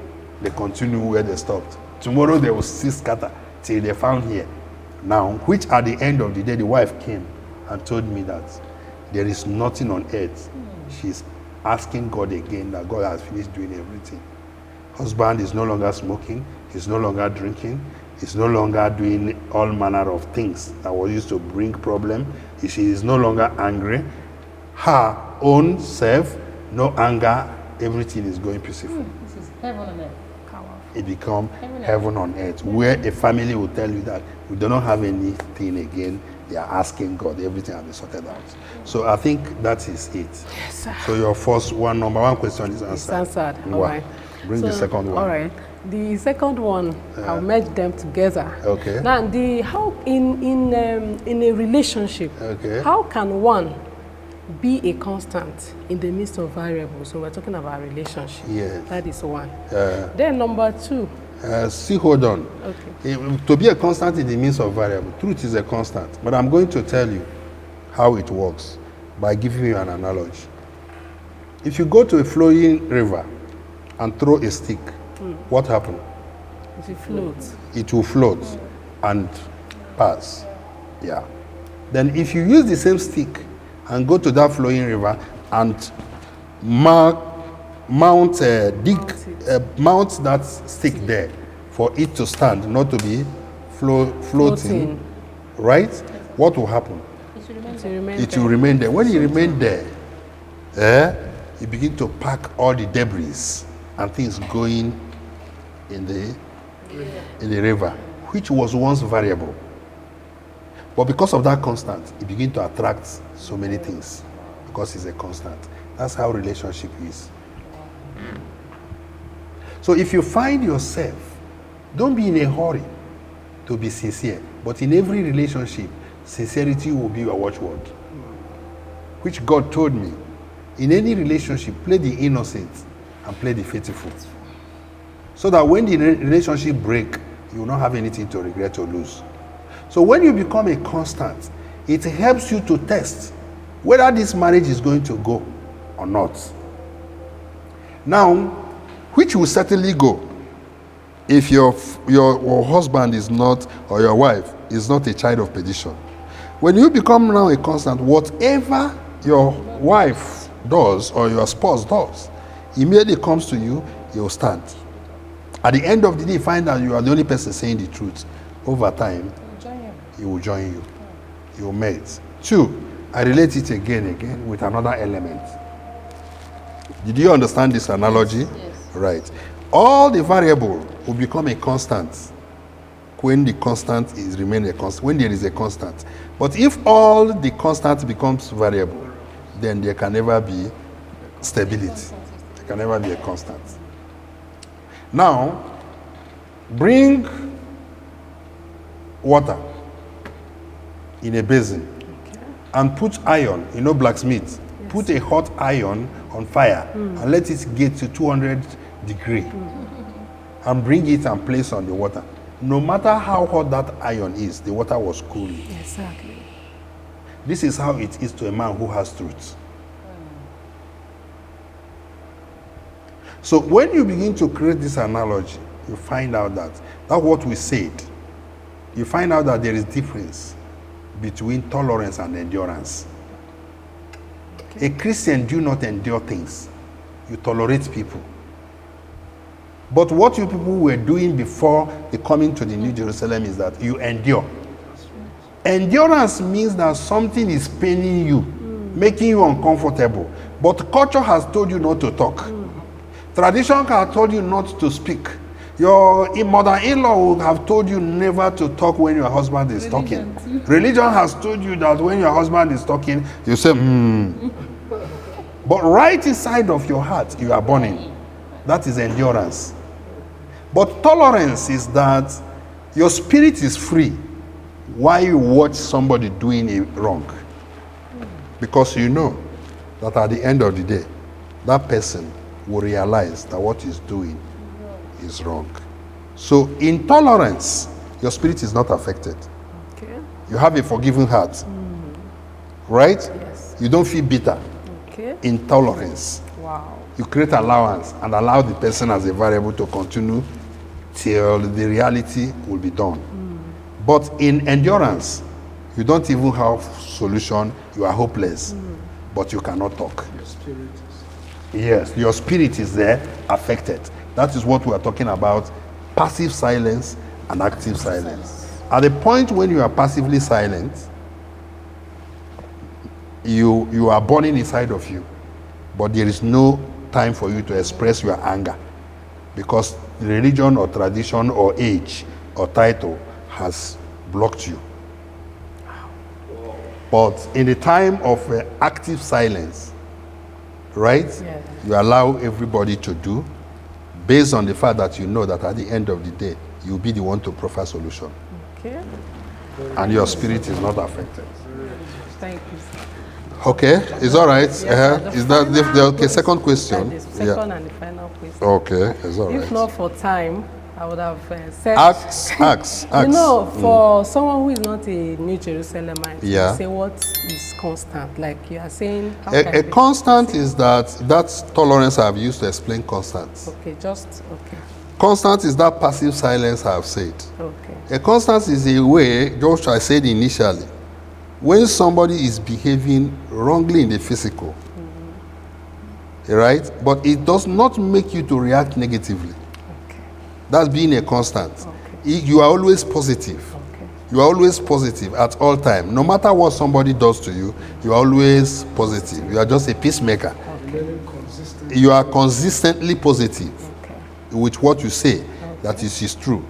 They continue where they stopped. Tomorrow they will still scatter till they found here. Now, which at the end of the day, the wife came and told me that there is nothing on earth. She's asking God again that God has finished doing everything. Husband is no longer smoking, he's no longer drinking, he's no longer doing all manner of things that was used to bring problem. She is no longer angry. Her own self, no anger, everything is going peaceful. This is heaven on earth. It become heaven on earth, where a family will tell you that we do not have anything again. They are asking God, everything has been sorted out. So I think that is it. Yes, sir. So your first one, number one question is answered. It's answered. All Wow. right. Bring the second one. All right. The second one, I'll merge them together. Okay. Now, how in a relationship, Okay. how can one be a constant in the midst of variables? So we're talking about relationship. Yes. That is one. Then number 2. See, hold on. Okay. To be a constant in the midst of variable, truth is a constant. But I'm going to tell you how it works by giving you an analogy. If you go to a flowing river and throw a stick, what happens? It floats. It will float and pass. Yeah. Then if you use the same stick and go to that flowing river and mount that stick there for it to stand, not to be floating, right? What will happen? It will remain there. When it remains there, you begin to pack all the debris and things going in the river, which was once variable. But because of that constant, it begins to attract so many things because it's a constant. That's how relationship is. So if you find yourself, don't be in a hurry to be sincere. But in every relationship, sincerity will be your watchword. Which God told me, in any relationship, play the innocent and play the faithful. So that when the relationship breaks, you will not have anything to regret or lose. So when you become a constant, it helps you to test whether this marriage is going to go or not. Now, which will certainly go if your husband is not, or your wife is not a child of perdition. When you become now a constant, whatever your wife does or your spouse does, immediately comes to you, you'll stand. At the end of the day, you find out you are the only person saying the truth. Over time, he will join you. You will mate. 2, I relate it again with another element. Did you understand this analogy? Yes. Right. All the variable will become a constant when the constant is remain a constant, when there is a constant. But if all the constant becomes variable, then there can never be stability. There can never be a constant. Now, bring water in a basin and put iron, blacksmith. Yes. Put a hot iron on fire and let it get to 200 degrees and bring it and place on the water. No matter how hot that iron is, the water was cool. Exactly. This is how it is to a man who has truth. So when you begin to create this analogy, you find out that's what we said. You find out that there is difference between tolerance and endurance. Okay. A Christian do not endure things. You tolerate people. But what you people were doing before the coming to the New Jerusalem is that you endure. Endurance means that something is paining you, making you uncomfortable. But culture has told you not to talk. Tradition can have told you not to speak. Your mother-in-law would have told you never to talk when your husband is talking. Religion has told you that when your husband is talking, you say, But right inside of your heart, you are burning. That is endurance. But tolerance is that your spirit is free while you watch somebody doing it wrong. Because you know that at the end of the day, that person will realize that what he's doing is wrong. So in tolerance, your spirit is not affected. Okay. You have a forgiving heart. Right? Yes. You don't feel bitter. Okay. In tolerance. Wow. You create allowance and allow the person as a variable to continue till the reality will be done. But in endurance, you don't even have solution. You are hopeless, but you cannot talk. Your spirit is. Yes, your spirit is there, affected. That is what we are talking about, passive silence and active silence. At the point when you are passively silent, you are burning inside of you, but there is no time for you to express your anger because religion or tradition or age or title has blocked you. But in the time of active silence, right, Yeah. you allow everybody to do based on the fact that you know that at the end of the day, you'll be the one to provide solution. Okay. And your spirit is not affected. Thank you, sir. Okay, it's all right. Yes, Uh-huh. sir. Is that the okay? Second question. That is second and the final question. Okay, it's all If right. not for time, I would have said. Ask. You know, for someone who is not a New Jerusalemite, Yeah. you say what is constant? Like you are saying, how can A it be constant is that's tolerance I've used to explain constant. Okay, just okay. Constant is that passive silence I've said. Okay. A constant is a way, just I said initially, when somebody is behaving wrongly in the physical, right? But it does not make you to react negatively. Okay. That's being a constant. Okay. You are always positive. Okay. You are always positive at all time. No matter what somebody does to you, you are always positive. You are just a peacemaker. Remaining consistent. You are consistently positive Okay. with what you say. That is true.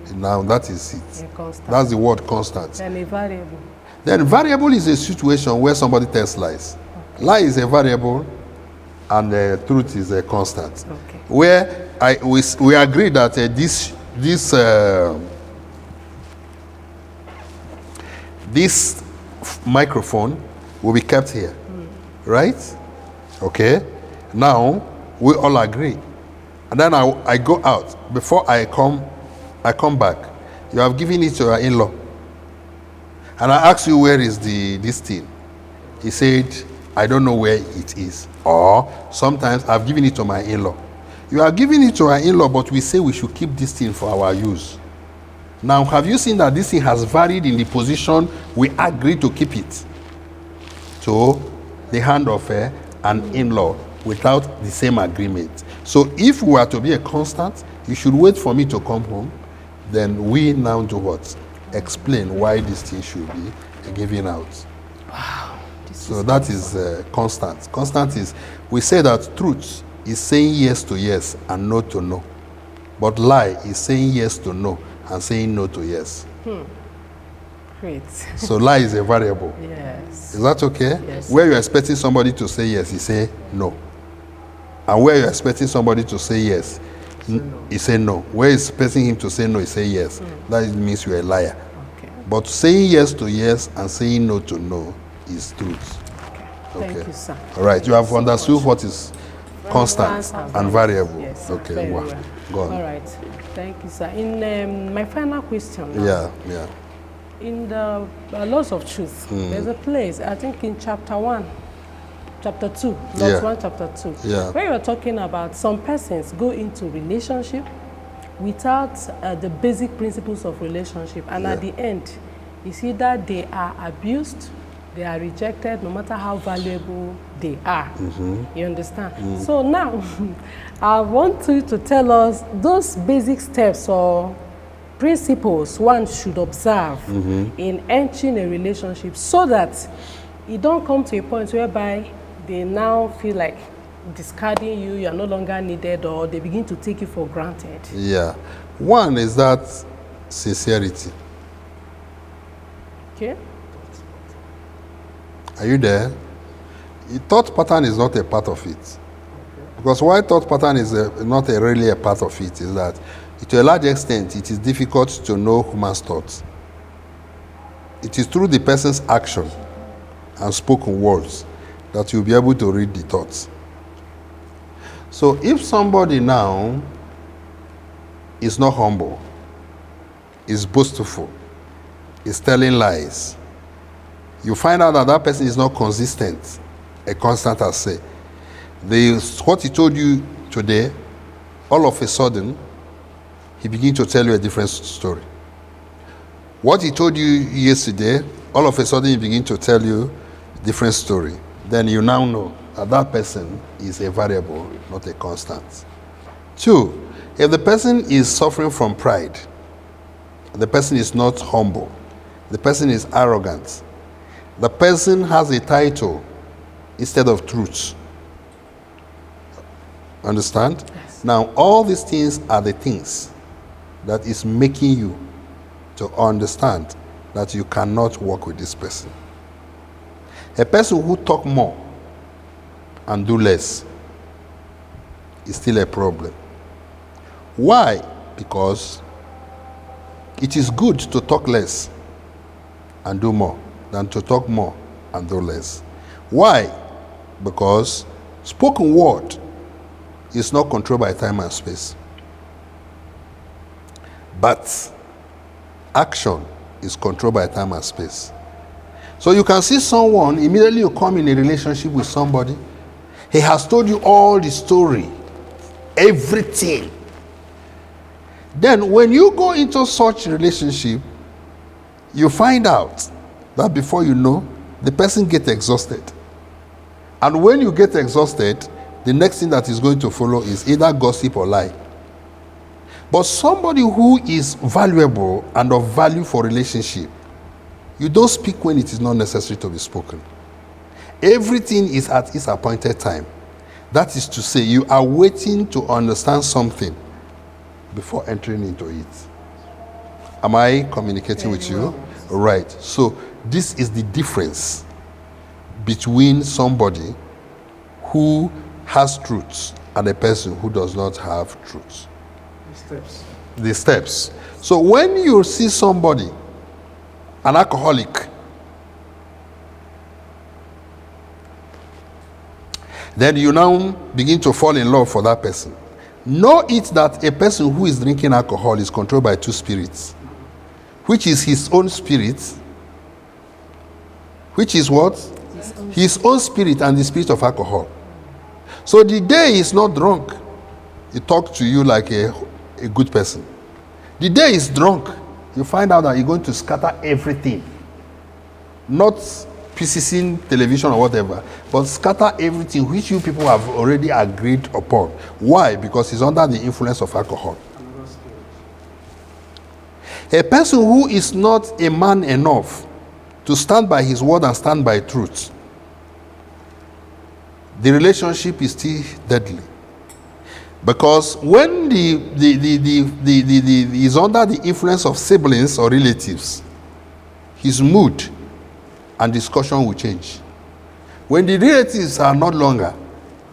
Okay. Now that is it. A constant. That's the word constant. Then a variable. Then variable is a situation where somebody tells lies. Lie is a variable and truth is a constant. Okay. Where we agree that this microphone will be kept here, right? Okay. Now we all agree, and then I go out. Before I come back. You have given it to your in-law, and I ask you where is this thing. He said, I don't know where it is. Or sometimes I've given it to my in-law. You are giving it to our in-law, but we say we should keep this thing for our use. Now, have you seen that this thing has varied in the position we agreed to keep it to the hand of an in-law without the same agreement? So if we are to be a constant, you should wait for me to come home. Then we now do what? Explain why this thing should be given out. So that is constant. Constant is, we say that truth is saying yes to yes and no to no. But lie is saying yes to no and saying no to yes. Great. So lie is a variable. Yes. Is that okay? Yes. Where you're expecting somebody to say yes, you say no. And where you're expecting somebody to say yes, you say no. Where you're expecting him to say no, you say yes. That means you're a liar. Okay. But saying yes to yes and saying no to no is truth. Thank Okay. you, sir. All right, you have understood what is constant Constant and variable. Yes. Okay, very wow. well. Go on. All right. Thank you, sir. In my final question. now, Yeah, yeah. In the Laws of Truth, there's a place, I think in chapter 1, chapter 2, Laws Yeah. 1, chapter 2, Yeah. where you're talking about some persons go into relationship without the basic principles of relationship. And at Yeah. the end, you see that they are abused, they are rejected, no matter how valuable they are. You understand? So now, I want you to tell us those basic steps or principles one should observe in entering a relationship so that it don't come to a point whereby they now feel like discarding you, you are no longer needed, or they begin to take you for granted? Yeah. One is that sincerity. Okay? Are you there? The thought pattern is not a part of it. Because why thought pattern is not really a part of it is that, to a large extent, it is difficult to know human's thoughts. It is through the person's action and spoken words that you'll be able to read the thoughts. So if somebody now is not humble, is boastful, is telling lies, you find out that that person is not consistent, a constant as say. What he told you today, all of a sudden, he begins to tell you a different story. What he told you yesterday, all of a sudden he begins to tell you a different story. Then you now know that that person is a variable, not a constant. 2, if the person is suffering from pride, the person is not humble, the person is arrogant, the person has a title instead of truth. Understand? Yes. Now, all these things are the things that is making you to understand that you cannot work with this person. A person who talk more and do less is still a problem. Why? Because it is good to talk less and do more than to talk more and do less. Why? Because spoken word is not controlled by time and space. But action is controlled by time and space. So you can see someone, immediately you come in a relationship with somebody, he has told you all the story, everything. Then when you go into such relationship, you find out that before you know, the person gets exhausted. And when you get exhausted, the next thing that is going to follow is either gossip or lie. But somebody who is valuable and of value for relationship, you don't speak when it is not necessary to be spoken. Everything is at its appointed time. That is to say, you are waiting to understand something before entering into it. Am I communicating with you? Right. So this is the difference between somebody who has truth and a person who does not have truth. The steps. So when you see somebody, an alcoholic, then you now begin to fall in love for that person. Know it that a person who is drinking alcohol is controlled by 2 spirits, which is his own spirit, which is what? His own spirit and the spirit of alcohol. So the day he's not drunk, he talks to you like a good person. The day he's drunk, you find out that you're going to scatter everything. Not PCC television or whatever, but scatter everything which you people have already agreed upon. Why? Because he's under the influence of alcohol. A person who is not a man enough to stand by his word and stand by truth, the relationship is still deadly. Because when he's under the influence of siblings or relatives, his mood and discussion will change. When the relatives are not longer,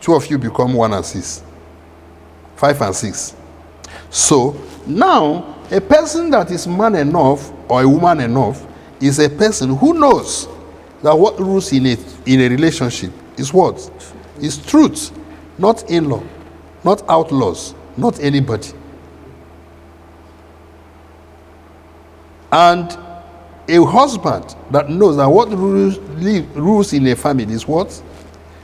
2 of you become 1 and 6, 5 and 6. So now a person that is man enough or a woman enough is a person who knows that what rules in a relationship is what? Is truth, not in-law, not outlaws, not anybody. And a husband that knows that what rules in a family is what?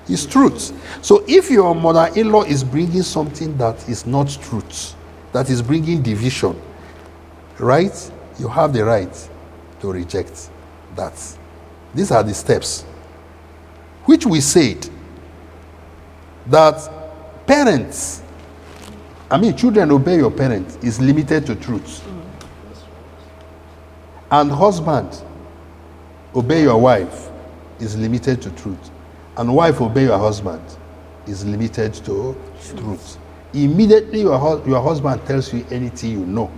Is truth. So if your mother-in-law is bringing something that is not truth, that is bringing division, right? You have the right to reject that. These are the steps which we said that parents, children obey your parents is limited to truth. And husband, obey your wife is limited to truth. And wife, obey your husband is limited to truth. Immediately your husband tells you anything you know,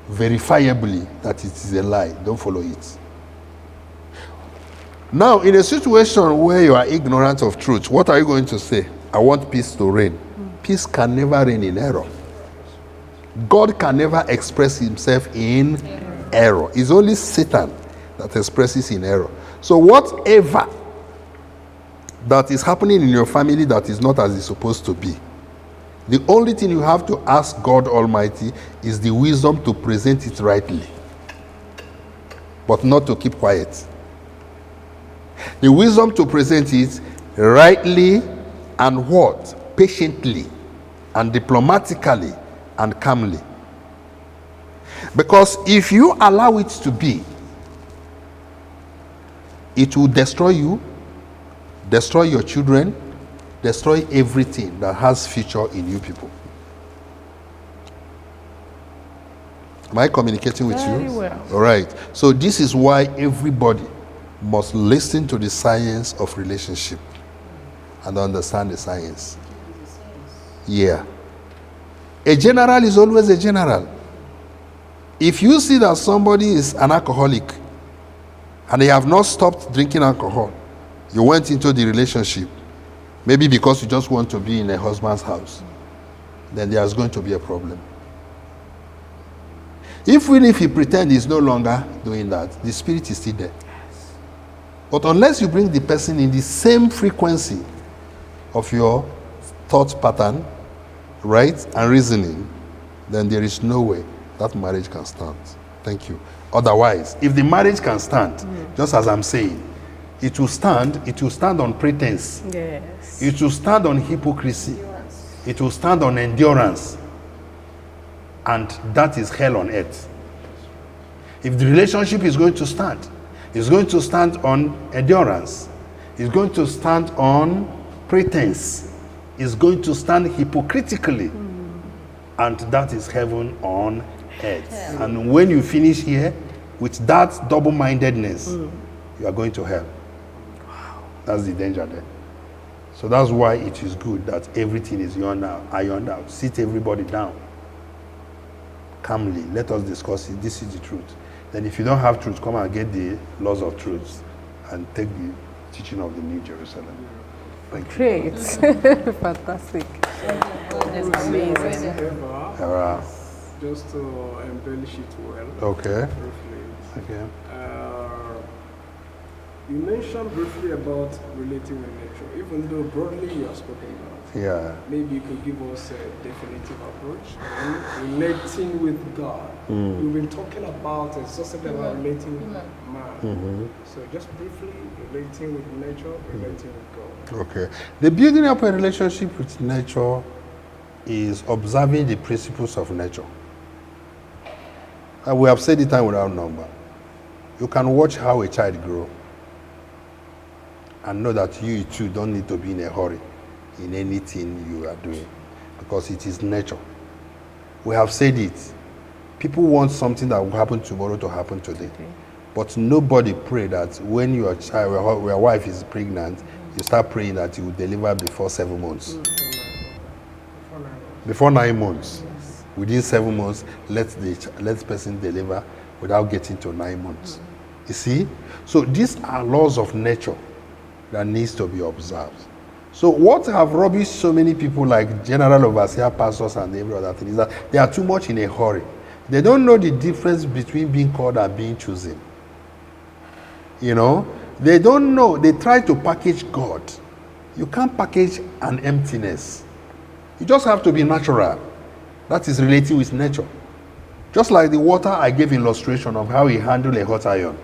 verifiably that it is a lie, don't follow it. Now, in a situation where you are ignorant of truth, what are you going to say? I want peace to reign. Peace can never reign in error. God can never express himself in error. It's only Satan that expresses in error. So whatever that is happening in your family that is not as it's supposed to be, the only thing you have to ask God Almighty is the wisdom to present it rightly, but not to keep quiet. The wisdom to present it rightly and what? Patiently and diplomatically and calmly. Because if you allow it to be, it will destroy you, destroy your children, destroy everything that has future in you people. Am I communicating with Very you? well. All right. So this is why everybody must listen to the science of relationship and understand the science. Yeah. A general is always a general. If you see that somebody is an alcoholic and they have not stopped drinking alcohol, you went into the relationship, maybe because you just want to be in a husband's house, then there's going to be a problem. Even if he pretends he's no longer doing that, the spirit is still there. But unless you bring the person in the same frequency of your thought pattern, right, and reasoning, then there is no way that marriage can stand. Thank you. Otherwise, if the marriage can stand, just as I'm saying, it will stand on pretense. Yes. It will stand on hypocrisy. It will stand on endurance. And that is hell on earth. If the relationship is going to stand, it's going to stand on endurance. It's going to stand on pretense. It's going to stand hypocritically. And that is heaven on earth. And when you finish here with that double-mindedness, you are going to hell. That's the danger there. So that's why it is good that everything is ironed out. Sit everybody down calmly. Let us discuss it. This is the truth. Then if you don't have truth, come and get the laws of truth and take the teaching of the New Jerusalem. Thank you. Great. Fantastic. That's amazing. Alright. Just to embellish it well, Okay. briefly. Okay. You mentioned briefly about relating with nature, even though broadly you have spoken about. Yeah. Maybe you could give us a definitive approach. Relating with God. We've been talking about exhaustively about relating with man. So just briefly, relating with nature, relating with God. Okay. The building up a relationship with nature is observing the principles of nature. And we have said it time without number. You can watch how a child grows and know that you too don't need to be in a hurry in anything you are doing because it is nature. We have said it. People want something that will happen tomorrow to happen today. But nobody pray that when your child, your wife is pregnant, you start praying that you will deliver before 7 months. Before 9 months. Within 7 months, let the person deliver without getting to 9 months. You see? So these are laws of nature that needs to be observed. So what have rubbished so many people like general overseer, pastors, and every other thing is that they are too much in a hurry. They don't know the difference between being called and being chosen. You know? They don't know. They try to package God. You can't package an emptiness. You just have to be natural. That is relating with nature. Just like the water I gave illustration of how he handled a hot iron.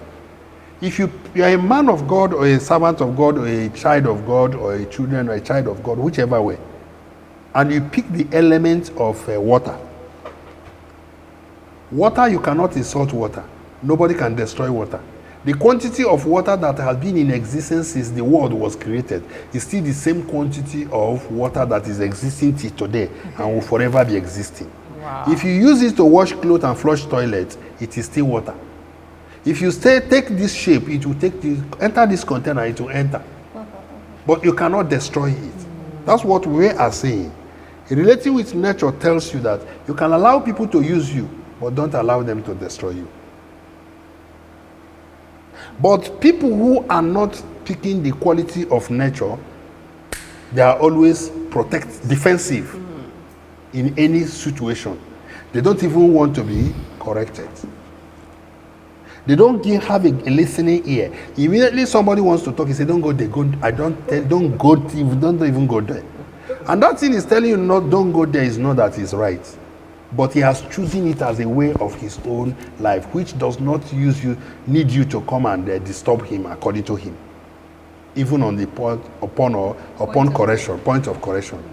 If you are a man of God or a servant of God or a child of God or a children or a child of God, whichever way, and you pick the element of water. Water, you cannot insult water. Nobody can destroy water. The quantity of water that has been in existence since the world was created is still the same quantity of water that is existing till today and will forever be existing. Wow. If you use it to wash clothes and flush toilets, it is still water. If you take this shape, it will enter this container, it will enter. but you cannot destroy it. That's what we are saying. Relating with nature tells you that you can allow people to use you, but don't allow them to destroy you. But people who are not picking the quality of nature, they are always defensive in any situation. They don't even want to be corrected. They don't have a listening ear. Immediately somebody wants to talk, he says, don't go there. Don't even go there. And that thing is telling you not don't go there is not that is right. But he has chosen it as a way of his own life, which does not need you to come and disturb him according to him. Even on the point of correction.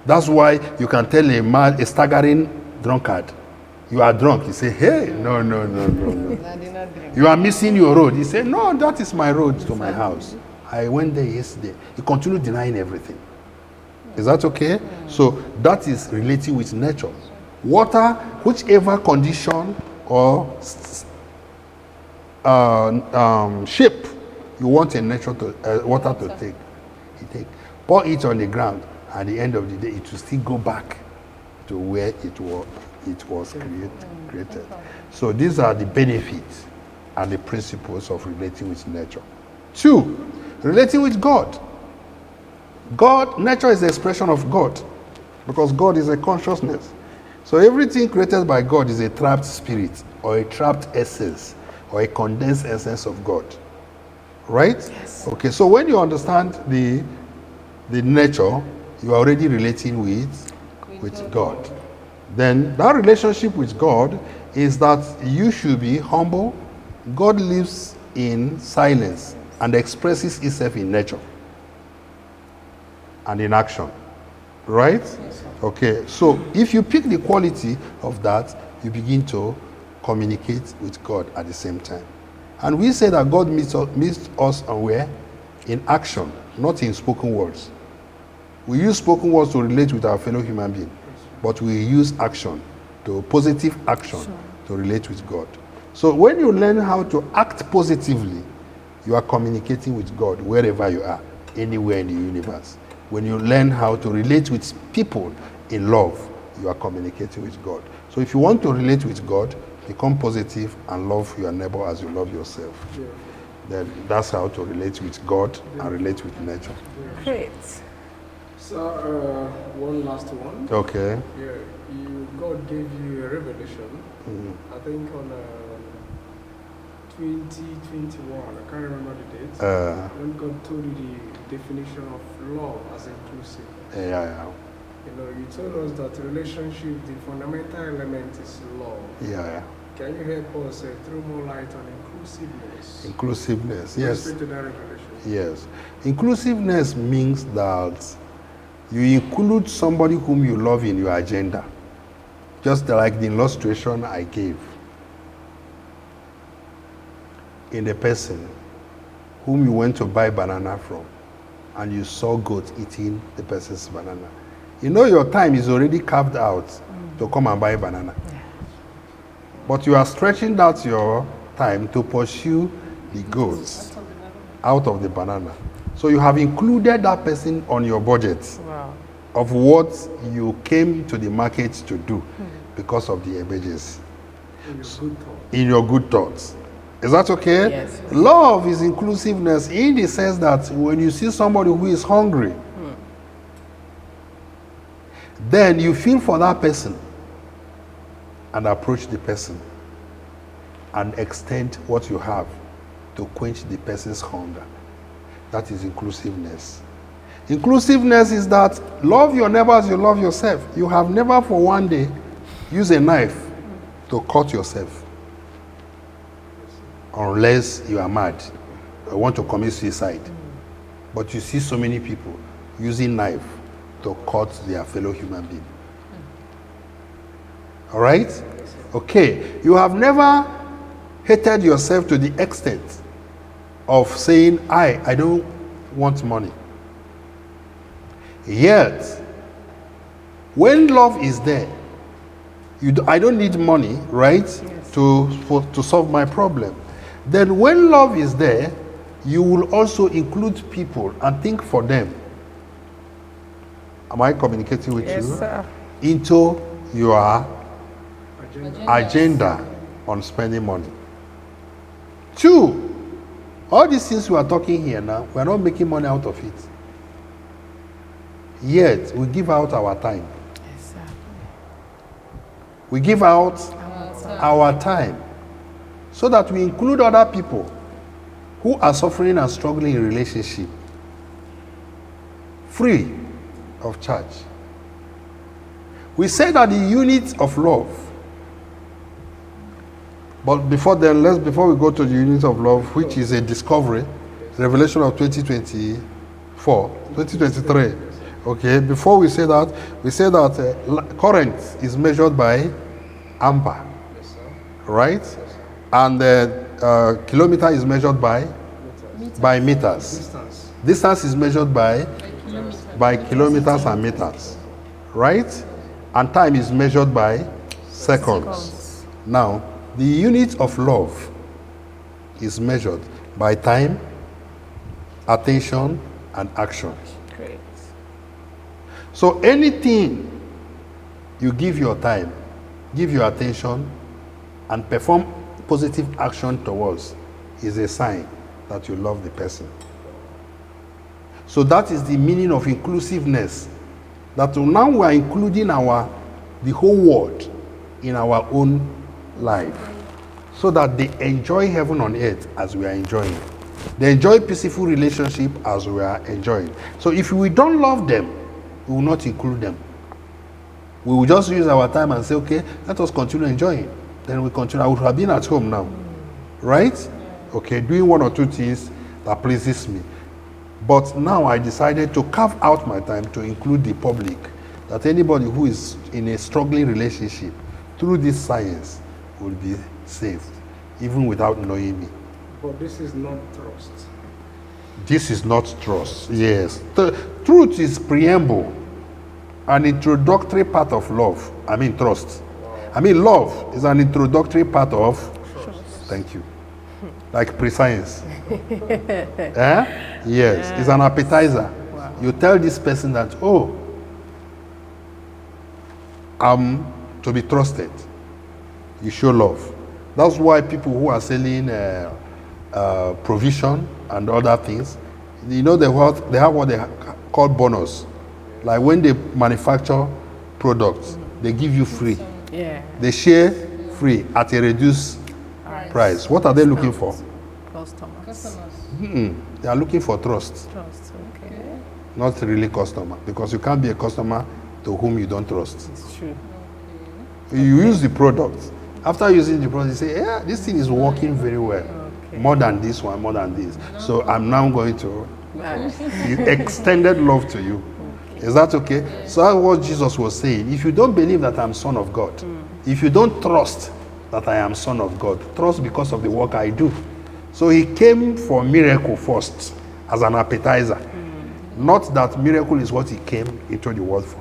That's why you can tell a man, a staggering drunkard, you are drunk. He say, hey, no. You are missing your road. He say, no, that is my road to my house. I went there yesterday. He continued denying everything. Is that okay? So that is relating with nature. Water, whichever condition or shape you want in nature to water to take, pour it on the ground. At the end of the day, it will still go back to where it was created. So these are the benefits and the principles of relating with nature. 2, relating with God. Nature is the expression of God, because God is a consciousness. So everything created by God is a trapped spirit, or a trapped essence, or a condensed essence of God. Right? Yes. Okay, so when you understand the nature, you are already relating with God. Then that relationship with God is that you should be humble. God lives in silence and expresses itself in nature and in action. Right? Yes. Okay, so if you pick the quality of that, you begin to communicate with God at the same time. And we say that God meets us where? In action, not in spoken words. We use spoken words to relate with our fellow human being, but we use positive action to relate with God. So when you learn how to act positively, you are communicating with God wherever you are, anywhere in the universe. When you learn how to relate with people in love, you are communicating with God. So if you want to relate with God, become positive and love your neighbor as you love yourself. Yeah. Then that's how to relate with God and relate with nature. Great. So, one last one. Okay. Yeah, God gave you a revelation, I think on 2021, I can't remember the date, when God told you the definition of love as inclusive. Yeah. You know, you told us that relationship, the fundamental element is love. Yeah. Can you help us throw more light on inclusiveness? Inclusiveness, yes. To that revelation. Yes. Inclusiveness means that you include somebody whom you love in your agenda. Just like the illustration I gave. In the person whom you went to buy banana from, and you saw goat eating the person's banana. You know your time is already carved out to come and buy banana. Yeah. But you are stretching out your time to pursue the goats out of the banana. So you have included that person on your budget of what you came to the market to do because of the emergency. In your good thoughts. Is that okay? Yes. Love is inclusiveness in the sense that when you see somebody who is hungry, then you feel for that person and approach the person and extend what you have to quench the person's hunger. That is inclusiveness. Inclusiveness is that love your neighbor as you love yourself. You have never for one day used a knife to cut yourself. Unless you are mad or want to commit suicide. But you see so many people using knife to cut their fellow human being. All right? Okay. You have never hated yourself to the extent of saying, I don't want money. Yet, when love is there, I don't need money, right, to solve my problem. Then when love is there, you will also include people and think for them. Am I communicating with Yes, you? sir. Into your agenda on spending money. 2, all these things we are talking here now, we are not making money out of it. Yet, we give out our time. Yes, sir. We give out our time so that we include other people who are suffering and struggling in relationship free of charge. We say that the unit of love, but before we go to the unit of love, which is a discovery, revelation of 2023. Okay, before we say that current is measured by ampere, right? And kilometer is measured by meters. Distance is measured by kilometers and meters, right? And time is measured by seconds. Now, the unit of love is measured by time, attention, and action. Great. So anything you give your time, give your attention, and perform positive action towards is a sign that you love the person. So that is the meaning of inclusiveness. That now we are including the whole world in our own life, so that they enjoy heaven on earth as we are enjoying. They enjoy peaceful relationship as we are enjoying. So if we don't love them, we will not include them. We will just use our time and say, okay, let us continue enjoying. Then we continue. I would have been at home now, right? Okay, doing 1 or 2 things that pleases me. But now I decided to carve out my time to include the public, that anybody who is in a struggling relationship through this science will be saved, even without knowing me. But this is not trust. This is not trust. Yes. The truth is preamble, an introductory part of love. I mean trust. I mean love is an introductory part of trust. Thank you. Like pre-science. Yes, it's an appetizer. Wow. You tell this person that, oh, I'm to be trusted. You show love. That's why people who are selling provision and other things, you know, they have what they call bonus. Like when they manufacture products, they give you free. Yeah. They share free at a reduced price. What are they looking for? Customers. They are looking for trust. Trust, okay. Not really customer, because you can't be a customer to whom you don't trust. It's true. You use the product. After using the product, you say, yeah, this thing is working very well. Okay. More than this one, more than this. So I'm now going to extended love to you. Is that okay? So that's what Jesus was saying. If you don't believe that I'm Son of God, if you don't trust that I am Son of God, trust because of the work I do. So he came for miracle first as an appetizer. Not that miracle is what he came into the world for.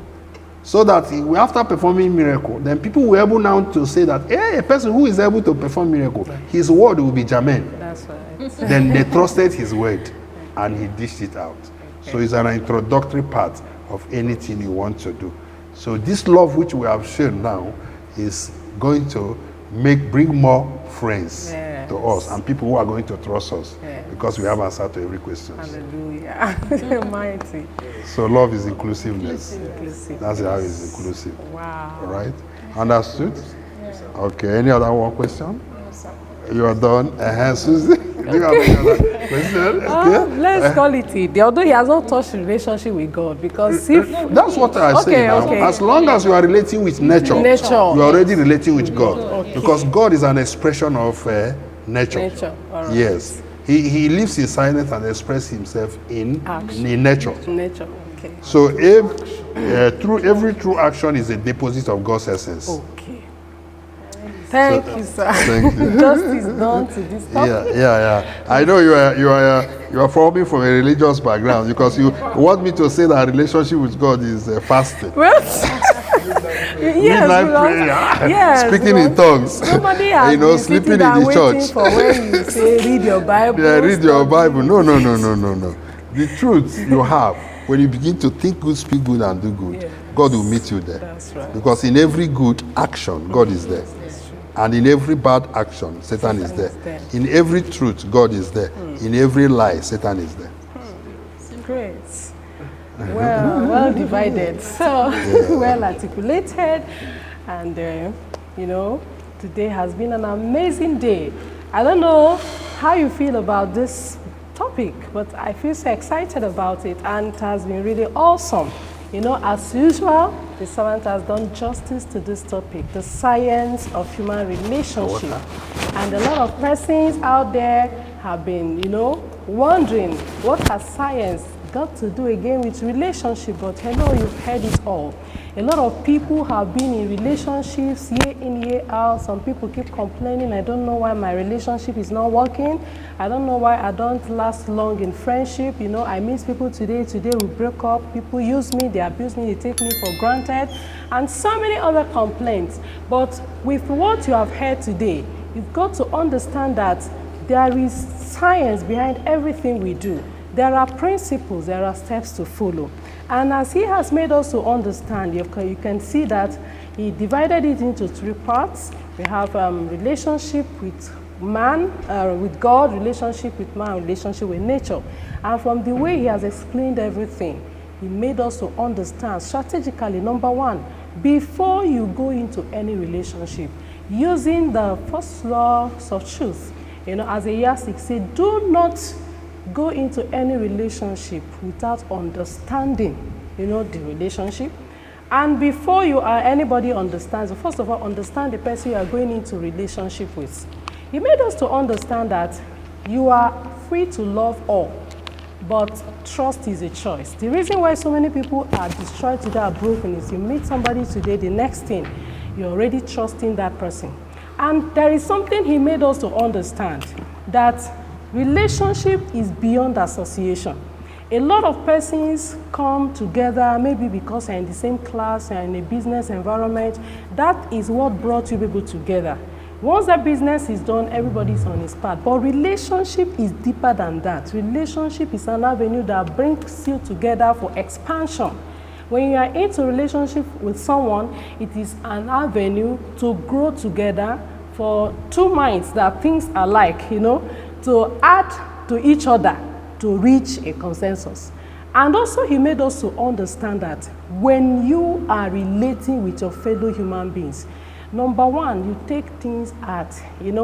So that after performing miracle, then people were able now to say that, hey, a person who is able to perform miracle, his word will be germane. That's right. Then they trusted his word and he dished it out. So it's an introductory part of anything you want to do. So this love which we have shown now is going to bring more friends to us and people who are going to trust us because we have answer to every question. Hallelujah. Mighty. So love is inclusiveness. Inclusive. That's how it's inclusive. Wow. All right? Understood? Okay. Any other one question? You are done. Susie, do you have any other question? Okay. Let's call it it. Although he has not touched relationship with God, because if That's what I say now. okay. As long as you are relating with nature, you are already relating with God. Okay. Because God is an expression of nature. Nature. All right. Yes. He lives in silence and expresses himself in nature. Nature. Okay. So if every true action is a deposit of God's essence. Okay. Thank you, sir. Thank you. Justice done to this topic. Yeah. I know you are forming from a religious background because you want me to say that relationship with God is fasting. Well, midnight because- prayer, yes, speaking in tongues, somebody has been sleeping sitting in and the waiting church. for when you say read your Bible. Yeah, read your study. Bible. No. The truth you have, when you begin to think good, speak good, and do good, Yes. God will meet you there. That's right. Because in every good action, God is there. And in every bad action, Satan is there. is there. In every truth, God is there. In every lie, Satan is there. Great. Well divided. So well articulated, and today has been an amazing day. I don't know how you feel about this topic, but I feel so excited about it, and it has been really awesome. As usual, the servant has done justice to this topic, the science of human relationship. And a lot of persons out there have been, wondering what has science got to do again with relationship, but hello, you've heard it all. A lot of people have been in relationships year in, year out. Some people keep complaining, I don't know why my relationship is not working. I don't know why I don't last long in friendship. I meet people today we break up. People use me, they abuse me, they take me for granted, and so many other complaints. But with what you have heard today, you've got to understand that there is science behind everything we do. There are principles, there are steps to follow. And as he has made us to understand, you can see that he divided it into 3 parts. We have relationship with man, with God, relationship with man, relationship with nature. And from the way he has explained everything, he made us to understand strategically, number 1, before you go into any relationship, using the first laws of truth, as a yardstick, say, do not go into any relationship without understanding, the relationship. And before anybody understands, first of all, understand the person you are going into relationship with. He made us to understand that you are free to love all, but trust is a choice. The reason why so many people are destroyed today, are broken, is you meet somebody today, the next thing, you're already trusting that person. And there is something he made us to understand, that relationship is beyond association. A lot of persons come together, maybe because they're in the same class, they're in a business environment. That is what brought you people together. Once that business is done, everybody's on his path. But relationship is deeper than that. Relationship is an avenue that brings you together for expansion. When you are into a relationship with someone, it is an avenue to grow together for 2 minds that things are like, to add to each other to reach a consensus. And also he made us to understand that when you are relating with your fellow human beings, number 1, you take things at,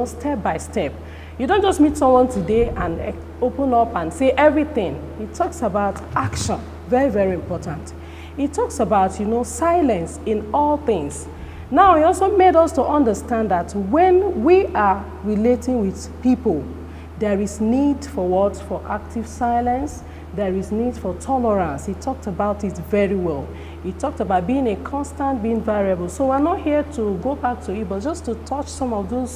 step by step. You don't just meet someone today and open up and say everything. It talks about action, very, very important. It talks about, silence in all things. Now, he also made us to understand that when we are relating with people, there is need for what? For active silence. There is need for tolerance. He talked about it very well. He talked about being a constant, being variable. So we're not here to go back to it, but just to touch some of those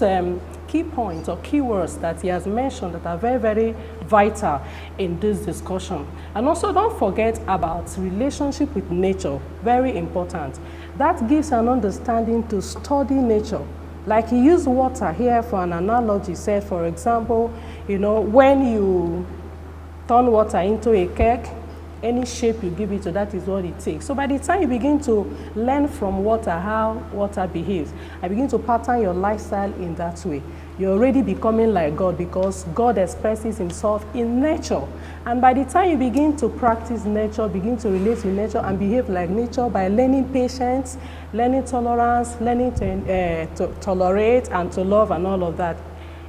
key points or keywords that he has mentioned that are very, very vital in this discussion. And also don't forget about relationship with nature, very important. That gives an understanding to study nature. Like he used water here for an analogy, said, for example, when you turn water into a cake, any shape you give it to, that is what it takes. So by the time you begin to learn from water how water behaves, and begin to pattern your lifestyle in that way, you're already becoming like God, because God expresses himself in nature. And by the time you begin to practice nature, begin to relate with nature and behave like nature by learning patience, learning tolerance, learning to tolerate and to love and all of that,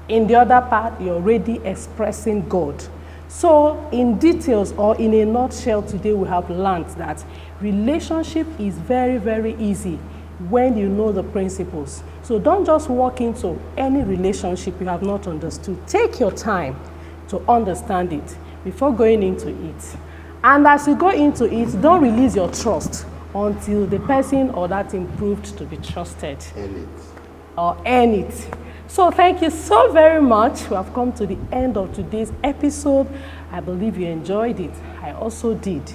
in the other part, you're already expressing God. So in details, or in a nutshell, today we have learned that relationship is very, very easy when you know the principles. So don't just walk into any relationship you have not understood. Take your time to understand it before going into it. And as you go into it, don't release your trust until the person or that thing proved to be trusted. Or earn it. So thank you so very much. We have come to the end of today's episode. I believe you enjoyed it. I also did.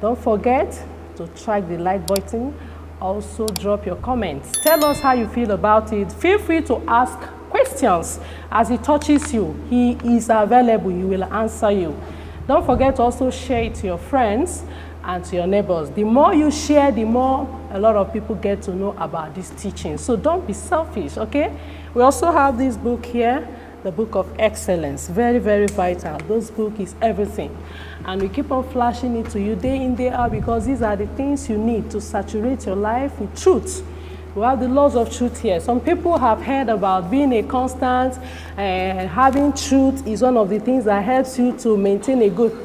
Don't forget to track the like button also drop your comments. Tell us how you feel about it. Feel free to ask questions as it touches you. He is available. He will answer you. Don't forget to also share it to your friends and to your neighbors. The more you share, the more a lot of people get to know about this teaching. So don't be selfish, okay? We also have this book here, the Book of Excellence. Very, very vital. This book is everything. And we keep on flashing it to you day in, day out, because these are the things you need to saturate your life with truth. We have the laws of truth here. Some people have heard about being a constant, and having truth is one of the things that helps you to maintain a good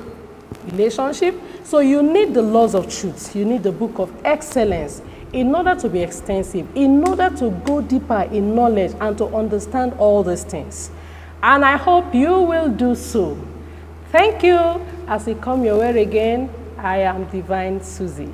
relationship. So you need the laws of truth. You need the Book of Excellence in order to be extensive, in order to go deeper in knowledge and to understand all these things. And I hope you will do so. Thank you. As we come your way again, I am Divine Susie.